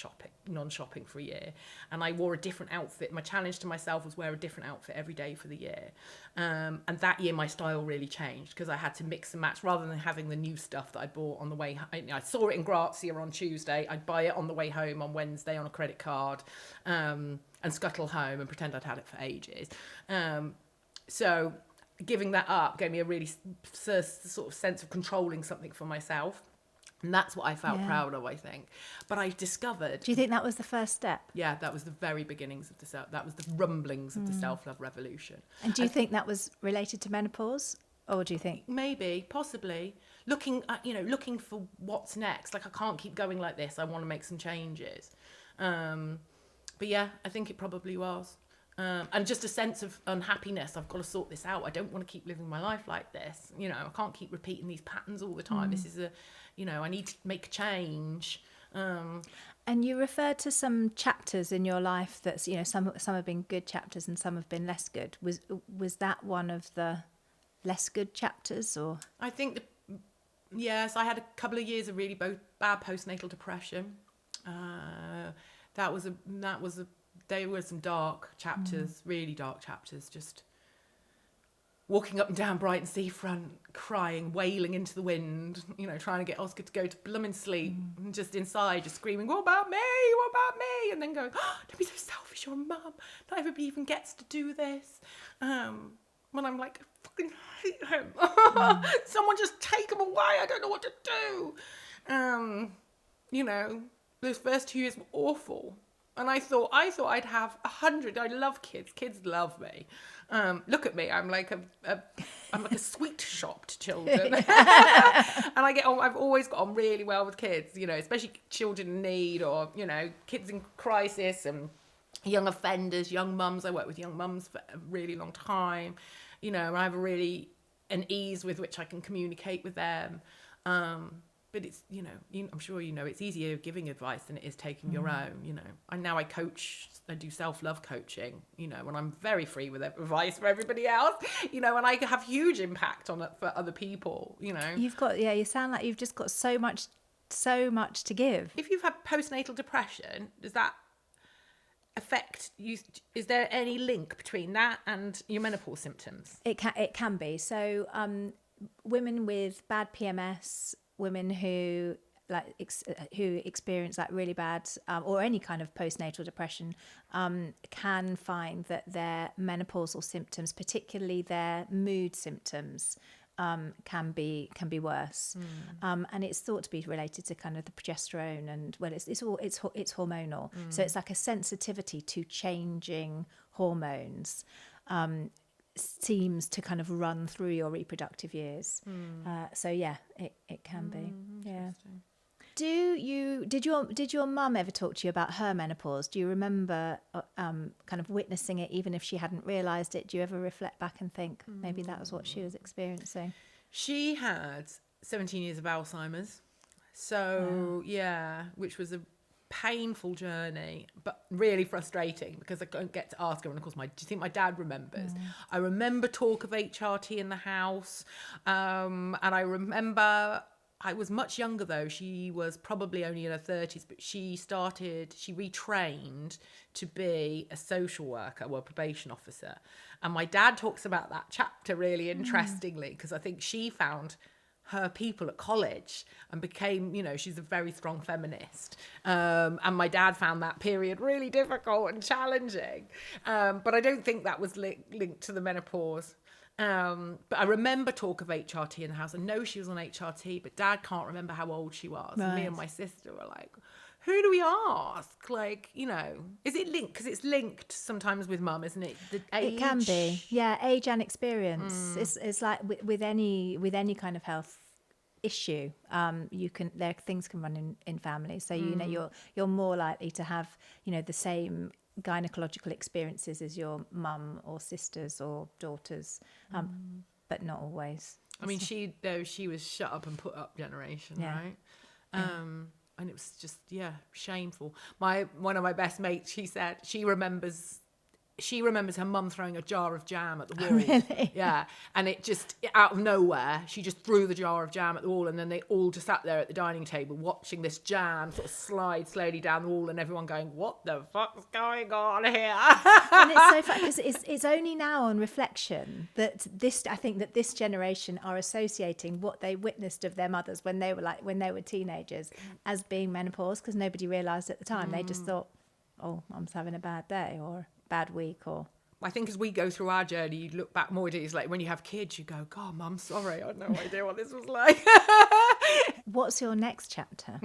non-shopping for a year, and I wore a different outfit, my challenge to myself was wear a different outfit every day for the year. And that year, my style really changed, because I had to mix and match, rather than having the new stuff that I bought on the way. I saw it in Grazia on Tuesday. I'd buy it on the way home on Wednesday on a credit card, and scuttle home and pretend I'd had it for ages. So giving that up gave me a really sort of sense of controlling something for myself. And that's what I felt proud of, I think. But I discovered... Do you think that was the first step? Yeah, that was the very beginnings of that was the rumblings of the self-love revolution. And do you think that was related to menopause? Or do you think... Maybe, possibly. Looking for what's next. Like, I can't keep going like this. I want to make some changes. But yeah, I think it probably was. And just a sense of unhappiness. I've got to sort this out. I don't want to keep living my life like this. I can't keep repeating these patterns all the time. This is I need to make change. And you referred to some chapters in your life that's, some have been good chapters and some have been less good. Was that one of the less good chapters, or? I think, yes, I had a couple of years of really bad postnatal depression. There were some dark chapters, really dark chapters, just walking up and down Brighton seafront, crying, wailing into the wind, trying to get Oscar to go to blooming sleep, and just inside, just screaming, what about me? What about me? And then going, oh, don't be so selfish, you're a mum. Not everybody even gets to do this. When I'm like, I fucking hate him. Someone just take him away. I don't know what to do. those first 2 years were awful. And I thought I'd have 100. I love kids. Kids love me. Look at me. I'm like a sweet shop to children. And I get on. I've always got on really well with kids. You know, especially children in need, or you know, kids in crisis and young offenders, young mums. I work with young mums for a really long time. You know, and I have an ease with which I can communicate with them. But it's, you know, I'm sure you know, it's easier giving advice than it is taking your own, you know. And now I do self-love coaching, you know, and I'm very free with advice for everybody else, you know, and I have huge impact on it for other people, you know. You sound like you've just got so much to give. If you've had postnatal depression, does that affect you? Is there any link between that and your menopause symptoms? It can be. So women with bad PMS, women who who experience like really bad or any kind of postnatal depression can find that their menopausal symptoms, particularly their mood symptoms, can be worse, and it's thought to be related to kind of the progesterone, and well, it's hormonal. So it's like a sensitivity to changing hormones. Seems to kind of run through your reproductive years. So yeah, it can be. Yeah. Did your mum ever talk to you about her menopause? Do you remember kind of witnessing it, even if she hadn't realised it? Do you ever reflect back and think maybe that was what she was experiencing? She had 17 years of Alzheimer's. So yeah, which was a painful journey, but really frustrating because I don't get to ask her. And of course, do you think my dad remembers? I remember talk of HRT in the house, and I remember I was much younger though. She was probably only in her 30s, but she retrained to be a social worker, well, probation officer. And my dad talks about that chapter really interestingly, because I think she found her people at college and became, you know, she's a very strong feminist. And my dad found that period really difficult and challenging. But I don't think that was linked to the menopause. But I remember talk of HRT in the house. I know she was on HRT, but Dad can't remember how old she was. Right. And me and my sister were like, who do we ask? Like, you know, is it linked? Because it's linked sometimes with mum, isn't it? The age. It can be, yeah, age and experience. It's like with any kind of health issue, things can run in families. So you know you're more likely to have, you know, the same gynecological experiences as your mum or sisters or daughters, but not always. I mean, she was shut up and put up generation, right? And it was just, shameful. One of my best mates, she said she remembers her mum throwing a jar of jam at the wall. Really? Yeah. And it just, out of nowhere, she just threw the jar of jam at the wall, and then they all just sat there at the dining table watching this jam sort of slide slowly down the wall, and everyone going, what the fuck's going on here? And it's so funny because it's only now on reflection that I think that this generation are associating what they witnessed of their mothers when they were teenagers as being menopause, because nobody realised at the time. They just thought, oh, mum's having a bad day or bad week. Or I think as we go through our journey, you look back more days, like when you have kids, you go, God, Mum, sorry, I had no idea what this was like. What's your next chapter?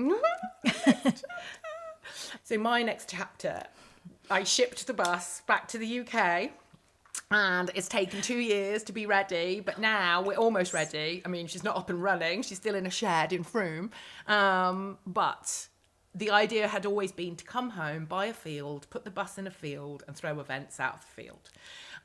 So my next chapter, I shipped the bus back to the UK, and it's taken 2 years to be ready, but now we're almost ready. I mean, she's not up and running. She's still in a shed in Frome. But the idea had always been to come home, buy a field, put the bus in a field and throw events out of the field.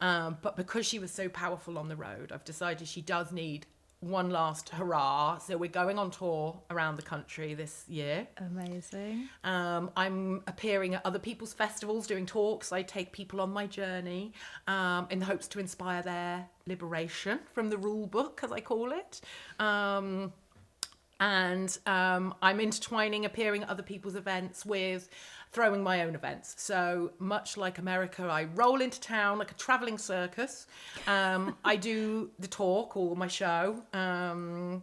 But because she was so powerful on the road, I've decided she does need one last hurrah. So we're going on tour around the country this year. Amazing. I'm appearing at other people's festivals, doing talks. I take people on my journey in the hopes to inspire their liberation from the rule book, as I call it. And I'm intertwining appearing at other people's events with throwing my own events. So much like America, I roll into town like a travelling circus. I do the talk or my show, and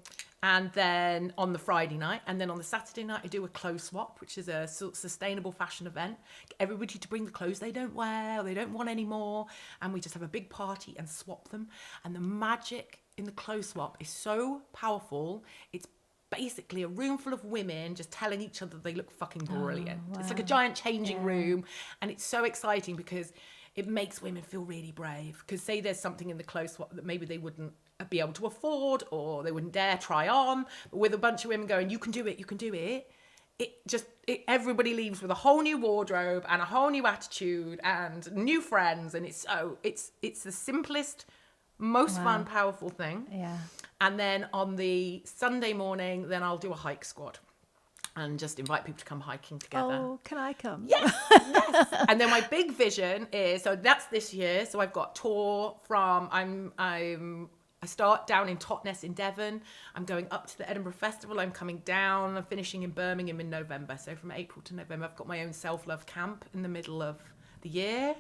then on the Friday night, and then on the Saturday night, I do a clothes swap, which is a sustainable fashion event. Get everybody to bring the clothes they don't wear or they don't want anymore, and we just have a big party and swap them. And the magic in the clothes swap is so powerful. It's basically a room full of women just telling each other they look fucking brilliant. It's like a giant changing room, and it's so exciting because it makes women feel really brave. Because say there's something in the clothes swap that maybe they wouldn't be able to afford or they wouldn't dare try on, but with a bunch of women going, you can do it, you can do it, everybody leaves with a whole new wardrobe and a whole new attitude and new friends, and it's the simplest, most fun, powerful thing. Yeah. And then on the Sunday morning, then I'll do a hike squad and just invite people to come hiking together. Oh, can I come? Yes. And then my big vision is, so that's this year. So I've got tour from, I start down in Totnes in Devon. I'm going up to the Edinburgh Festival. I'm coming down. I'm finishing in Birmingham in November. So from April to November, I've got my own self-love camp in the middle of the year,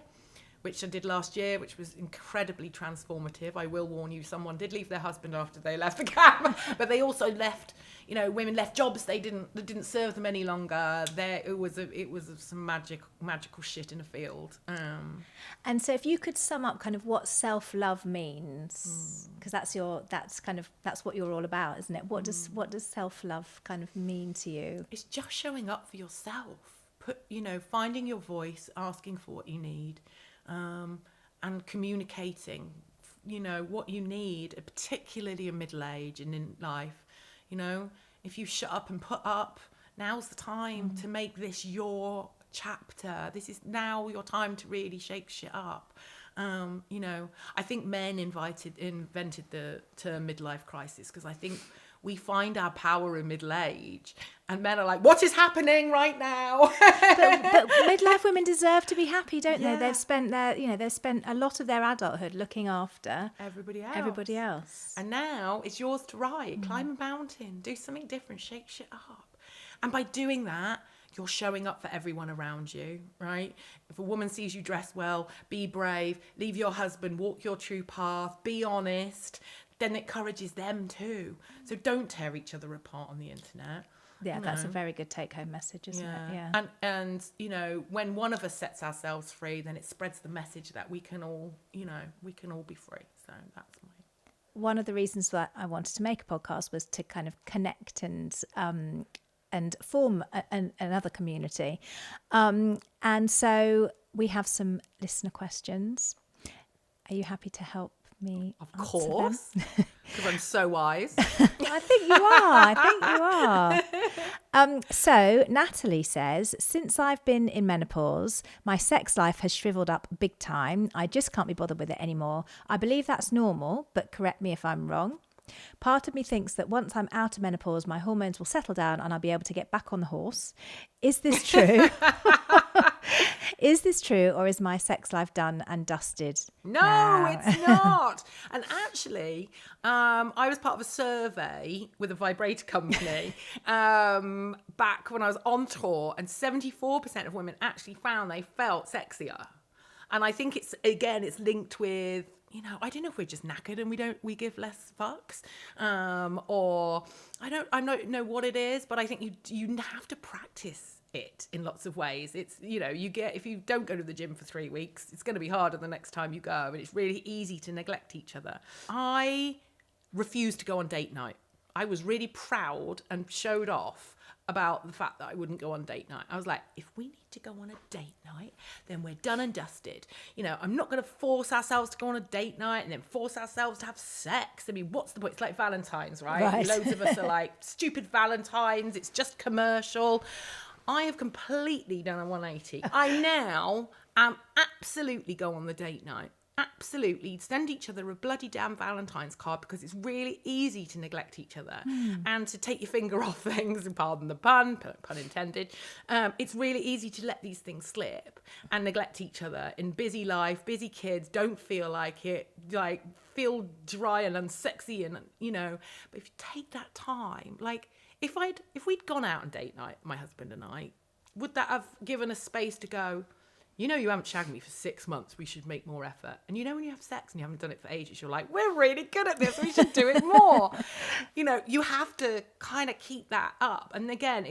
which I did last year, which was incredibly transformative. I will warn you, someone did leave their husband after they left the camp, but they also left, women left jobs that didn't serve them any longer. It was some magical shit in a field. And so if you could sum up kind of what self-love means, because that's what you're all about, isn't it? What does self-love kind of mean to you? It's just showing up for yourself. Finding your voice, asking for what you need. And communicating, what you need, particularly in middle age and in life. If you shut up and put up, now's the time to make this your chapter. This is now your time to really shake shit up. I think men invented the term midlife crisis because I think we find our power in middle age, and men are like, what is happening right now? but midlife women deserve to be happy, don't they? They've spent a lot of their adulthood looking after everybody else. And now it's yours to ride. Climb a mountain, do something different, shake shit up. And by doing that, you're showing up for everyone around you, right? If a woman sees you dress well, be brave, leave your husband, walk your true path, be honest, then it encourages them too. So don't tear each other apart on the internet. Yeah, that's a very good take-home message, isn't it? Yeah. And when one of us sets ourselves free, then it spreads the message that we can all be free. So that's one of the reasons that I wanted to make a podcast was to kind of connect and form another community. And so we have some listener questions. Are you happy to help me? Of course, because I'm so wise. I think you are. So Natalie says, since I've been in menopause, my sex life has shriveled up big time. I just can't be bothered with it anymore. I believe that's normal, but correct me if I'm wrong. Part of me thinks that once I'm out of menopause, my hormones will settle down and I'll be able to get back on the horse. Is this true? Is this true, or is my sex life done and dusted? No, now? It's not. And actually, I was part of a survey with a vibrator company back when I was on tour, and 74% of women actually found they felt sexier. And I think it's linked with, I don't know if we're just knackered and we give less fucks, or I don't know what it is, but I think you have to practice it in lots of ways. It's, if you don't go to the gym for 3 weeks, it's going to be harder the next time you go, and it's really easy to neglect each other. I refused to go on date night. I was really proud and showed off about the fact that I wouldn't go on date night. I was like, if we need to go on a date night, then we're done and dusted. I'm not going to force ourselves to go on a date night and then force ourselves to have sex. I mean, what's the point? It's like Valentine's, right? Loads of us are like, stupid Valentine's, it's just commercial. I have completely done a 180. I now am absolutely go on the date night. Absolutely send each other a bloody damn Valentine's card, because it's really easy to neglect each other and to take your finger off things, and pardon the pun intended. It's really easy to let these things slip and neglect each other in busy life, busy kids, don't feel like it, like feel dry and unsexy, and but if you take that time, like if we'd gone out on date night, my husband and I, would that have given us space to go, you haven't shagged me for 6 months, we should make more effort. And when you have sex and you haven't done it for ages, you're like, we're really good at this, we should do it more. You have to kind of keep that up. And again,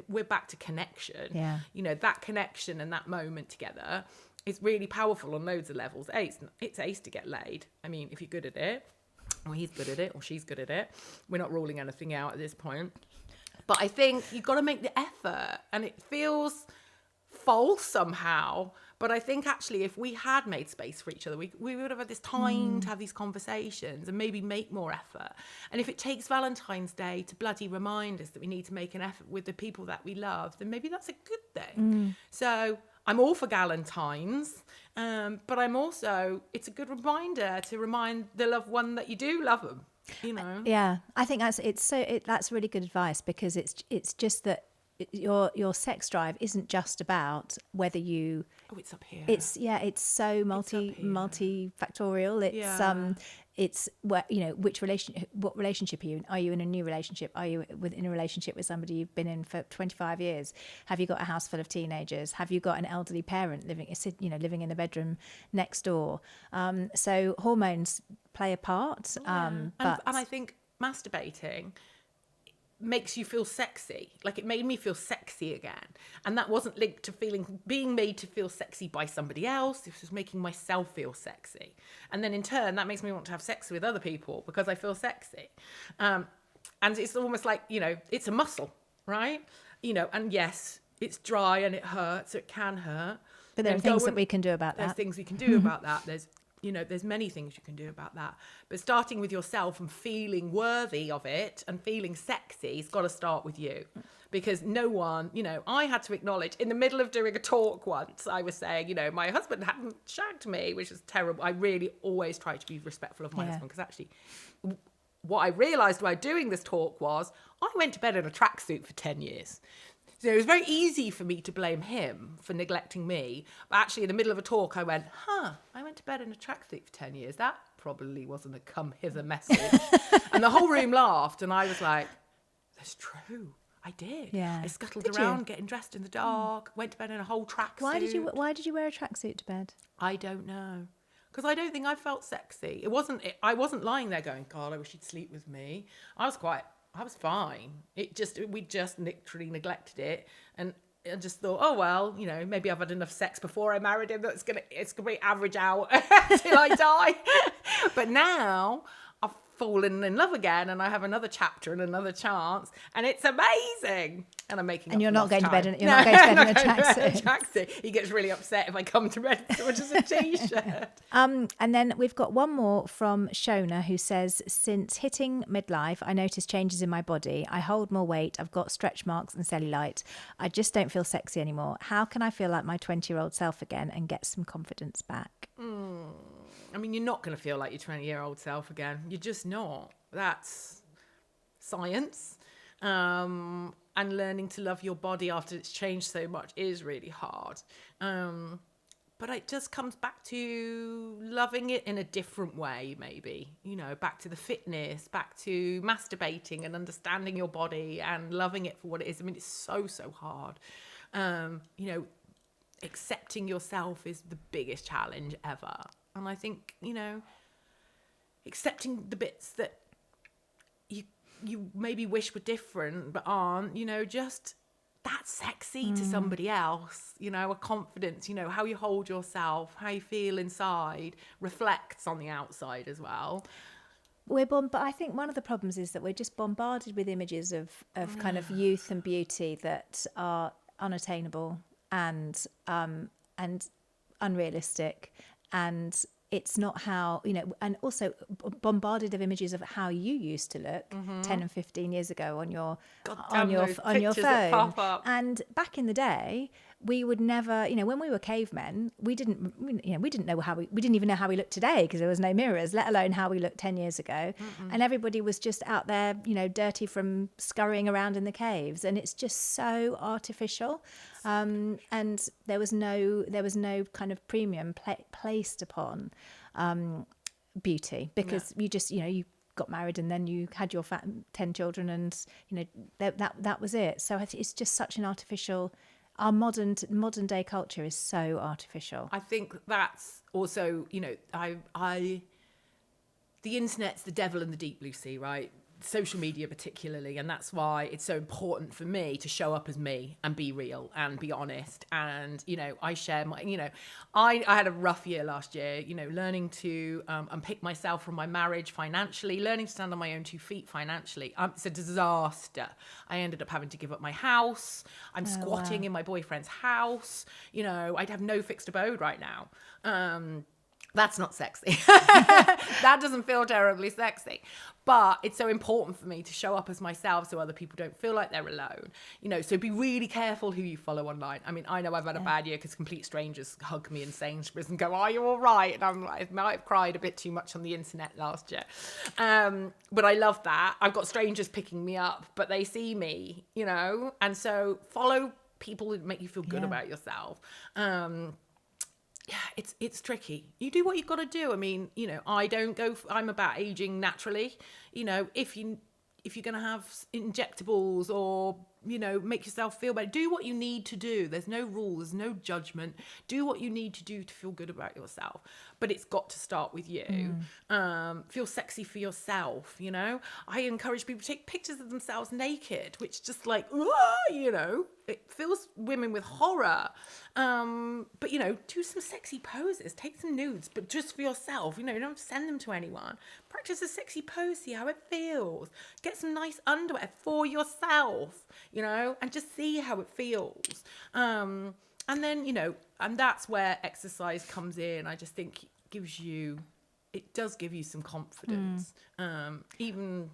we're back to connection. Yeah. That connection and that moment together is really powerful on loads of levels. It's ace to get laid. I mean, if you're good at it. or he's good at it, or she's good at it. We're not ruling anything out at this point. But I think you've got to make the effort, and it feels false somehow. But I think actually if we had made space for each other, we would have had this time to have these conversations and maybe make more effort. And if it takes Valentine's Day to bloody remind us that we need to make an effort with the people that we love, then maybe that's a good thing. So I'm all for Galentine's, but I'm also, it's a good reminder to remind the loved one that you do love them, you know. Yeah, I think that's really good advice, because it's just that your sex drive isn't just about whether you. Oh, it's up here. It's so multifactorial. It's what, you know, what relationship are you in? Are you in a new relationship? Are you in a relationship with somebody you've been in for 25 years? Have you got a house full of teenagers? Have you got an elderly parent living in the bedroom next door? So hormones play a part. And I think masturbating makes you feel sexy. Like, it made me feel sexy again, and that wasn't linked to being made to feel sexy by somebody else. It was making myself feel sexy, and then in turn that makes me want to have sex with other people because I feel sexy. And it's almost like, you know, it's a muscle, right? You know, and yes, it's dry and it hurts, it can hurt, but there are things that we can do about that. There's things we can do about that. There's many things you can do about that. But starting with yourself and feeling worthy of it and feeling sexy has got to start with you. Because no one, you know, I had to acknowledge in the middle of doing a talk once, I was saying, you know, my husband hadn't shagged me, which is terrible. I really always try to be respectful of my husband, because actually what I realised while doing this talk was I went to bed in a tracksuit for 10 years. So it was very easy for me to blame him for neglecting me. But actually, in the middle of a talk, I went, I went to bed in a tracksuit for 10 years. That probably wasn't a come hither message. And the whole room laughed. And I was like, that's true. I did. Yeah. I scuttled around, getting dressed in the dark, went to bed in a whole tracksuit. Why did you wear a tracksuit to bed? I don't know. Because I don't think I felt sexy. I wasn't lying there going, God, I wish he'd sleep with me. I was fine. We just literally neglected it, and I just thought, oh well, you know, maybe I've had enough sex before I married him that it's gonna be average out till I die. But now I've fallen in love again, and I have another chapter and another chance, and it's amazing. And I'm making. And you're not going to bed in a tracksuit. He gets really upset if I come to bed with just a t-shirt. And then we've got one more from Shona, who says, since hitting midlife, I noticed changes in my body. I hold more weight. I've got stretch marks and cellulite. I just don't feel sexy anymore. How can I feel like my 20-year-old self again and get some confidence back? I mean, you're not going to feel like your 20-year-old self again. You're just not. That's science. And learning to love your body after it's changed so much is really hard. But it just comes back to loving it in a different way, maybe. You know, back to the fitness, back to masturbating and understanding your body and loving it for what it is. I mean, it's so hard. You know, accepting yourself is the biggest challenge ever. And I think, you know, accepting the bits that you maybe wish were different but aren't, you know, just that's sexy to somebody else, you know, a confidence, you know, how you hold yourself, how you feel inside reflects on the outside as well. But I think one of the problems is that we're just bombarded with images of kind of youth and beauty that are unattainable and unrealistic, and it's not how, you know, and also bombarded of images of how you used to look 10 and 15 years ago on your phone. And back in the day, we would never, you know, when we were cavemen, we didn't even know how we looked today, because there was no mirrors, let alone how we looked 10 years ago. And everybody was just out there, you know, dirty from scurrying around in the caves, and it's just so artificial. And there was no kind of premium placed upon beauty, because you just, you know, you got married and then you had your 10 children, and you know that was it. So it's just such an artificial. Our modern day culture is so artificial. I think that's also, you know, the internet's the devil in the deep blue sea, right? social media particularly, and that's why it's so important for me to show up as me and be real and be honest. And I share my, I had a rough year last year, learning to unpick myself from my marriage financially, learning to stand on my own 2 feet financially. It's a disaster. I ended up having to give up my house. I'm squatting in my boyfriend's house. I'd have no fixed abode right now. That's not sexy. That doesn't feel terribly sexy. But it's so important for me to show up as myself so other people don't feel like they're alone. So be really careful who you follow online. I mean, I know I've had a bad year because complete strangers hug me in Sainsbury's and go, "Are you all right?" And I'm like, I might have cried a bit too much on the internet last year. But I love that. I've got strangers picking me up, but they see me, And so follow people that make you feel good about yourself. Yeah, it's tricky. You do what you've got to do. I mean, I'm about aging naturally. If you're going to have injectables or, make yourself feel better, do what you need to do. There's no rule, there's no judgment. Do what you need to do to feel good about yourself. But it's got to start with you. Feel sexy for yourself, I encourage people to take pictures of themselves naked, which just like, it fills women with horror. But, do some sexy poses, take some nudes, but just for yourself, don't send them to anyone. Practice a sexy pose, see how it feels. Get some nice underwear for yourself, and just see how it feels. And then, and that's where exercise comes in. I just think it does give you some confidence. Even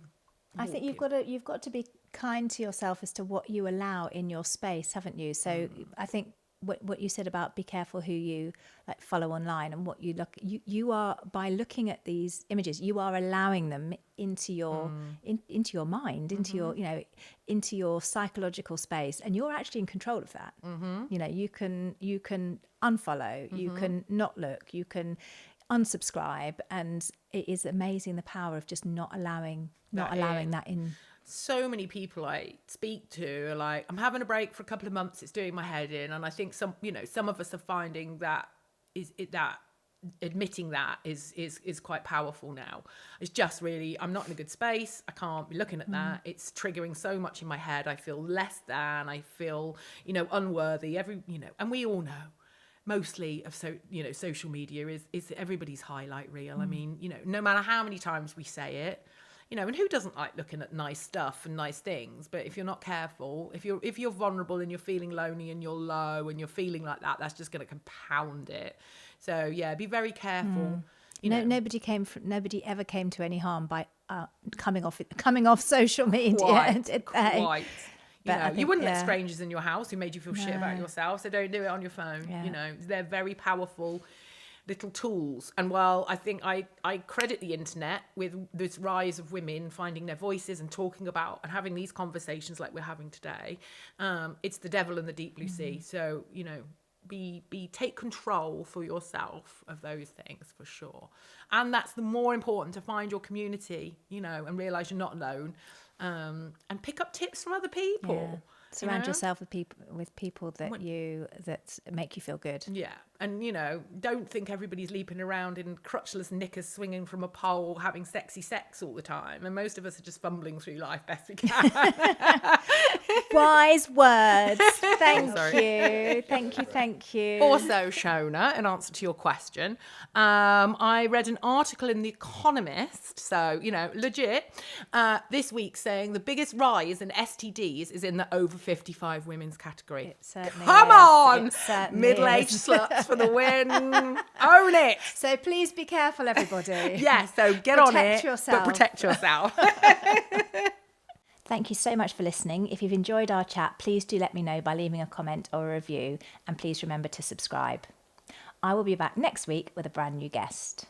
I think you've got to be kind to yourself as to what you allow in your space, haven't you? So I think what you said about be careful who you follow online and what you are, by looking at these images, you are allowing them into your into your mind, into your into your psychological space, and you're actually in control of that. You can unfollow, you can not look, you can unsubscribe, and it is amazing the power of just not allowing that in. So many people I speak to are like, I'm having a break for a couple of months, it's doing my head in. And I think some of us are finding that admitting that is quite powerful now. It's just really, I'm not in a good space, I can't be looking at that, it's triggering so much in my head, I feel less than, I feel unworthy, and we all know mostly of social media is everybody's highlight reel. I mean, no matter how many times we say it, and who doesn't like looking at nice stuff and nice things? But if you're not careful, if you're vulnerable and you're feeling lonely and you're low and you're feeling like that, that's just going to compound it. So yeah, be very careful. Nobody ever came to any harm by coming off social media. Quite. You wouldn't let strangers in your house who made you feel shit about yourself, so don't do it on your phone. They're very powerful little tools. And while I think I credit the internet with this rise of women finding their voices and talking about and having these conversations like we're having today, it's the devil in the deep blue sea. So take control for yourself of those things, for sure. And that's the more important, to find your community, and realize you're not alone, and pick up tips from other people. Surround yourself with people that make you feel good. Yeah. And, don't think everybody's leaping around in crotchless knickers swinging from a pole having sexy sex all the time. And most of us are just fumbling through life best we can. Wise words. Thank you. Also, Shona, in answer to your question, I read an article in The Economist, so, legit, this week saying the biggest rise in STDs is in the over 55 women's category. It certainly Come is. on! It certainly Middle-aged is. sluts for the win. Own it! So please be careful, everybody. Yeah, so get on it, yourself. but protect yourself. Thank you so much for listening. If you've enjoyed our chat, please do let me know by leaving a comment or a review, and please remember to subscribe. I will be back next week with a brand new guest.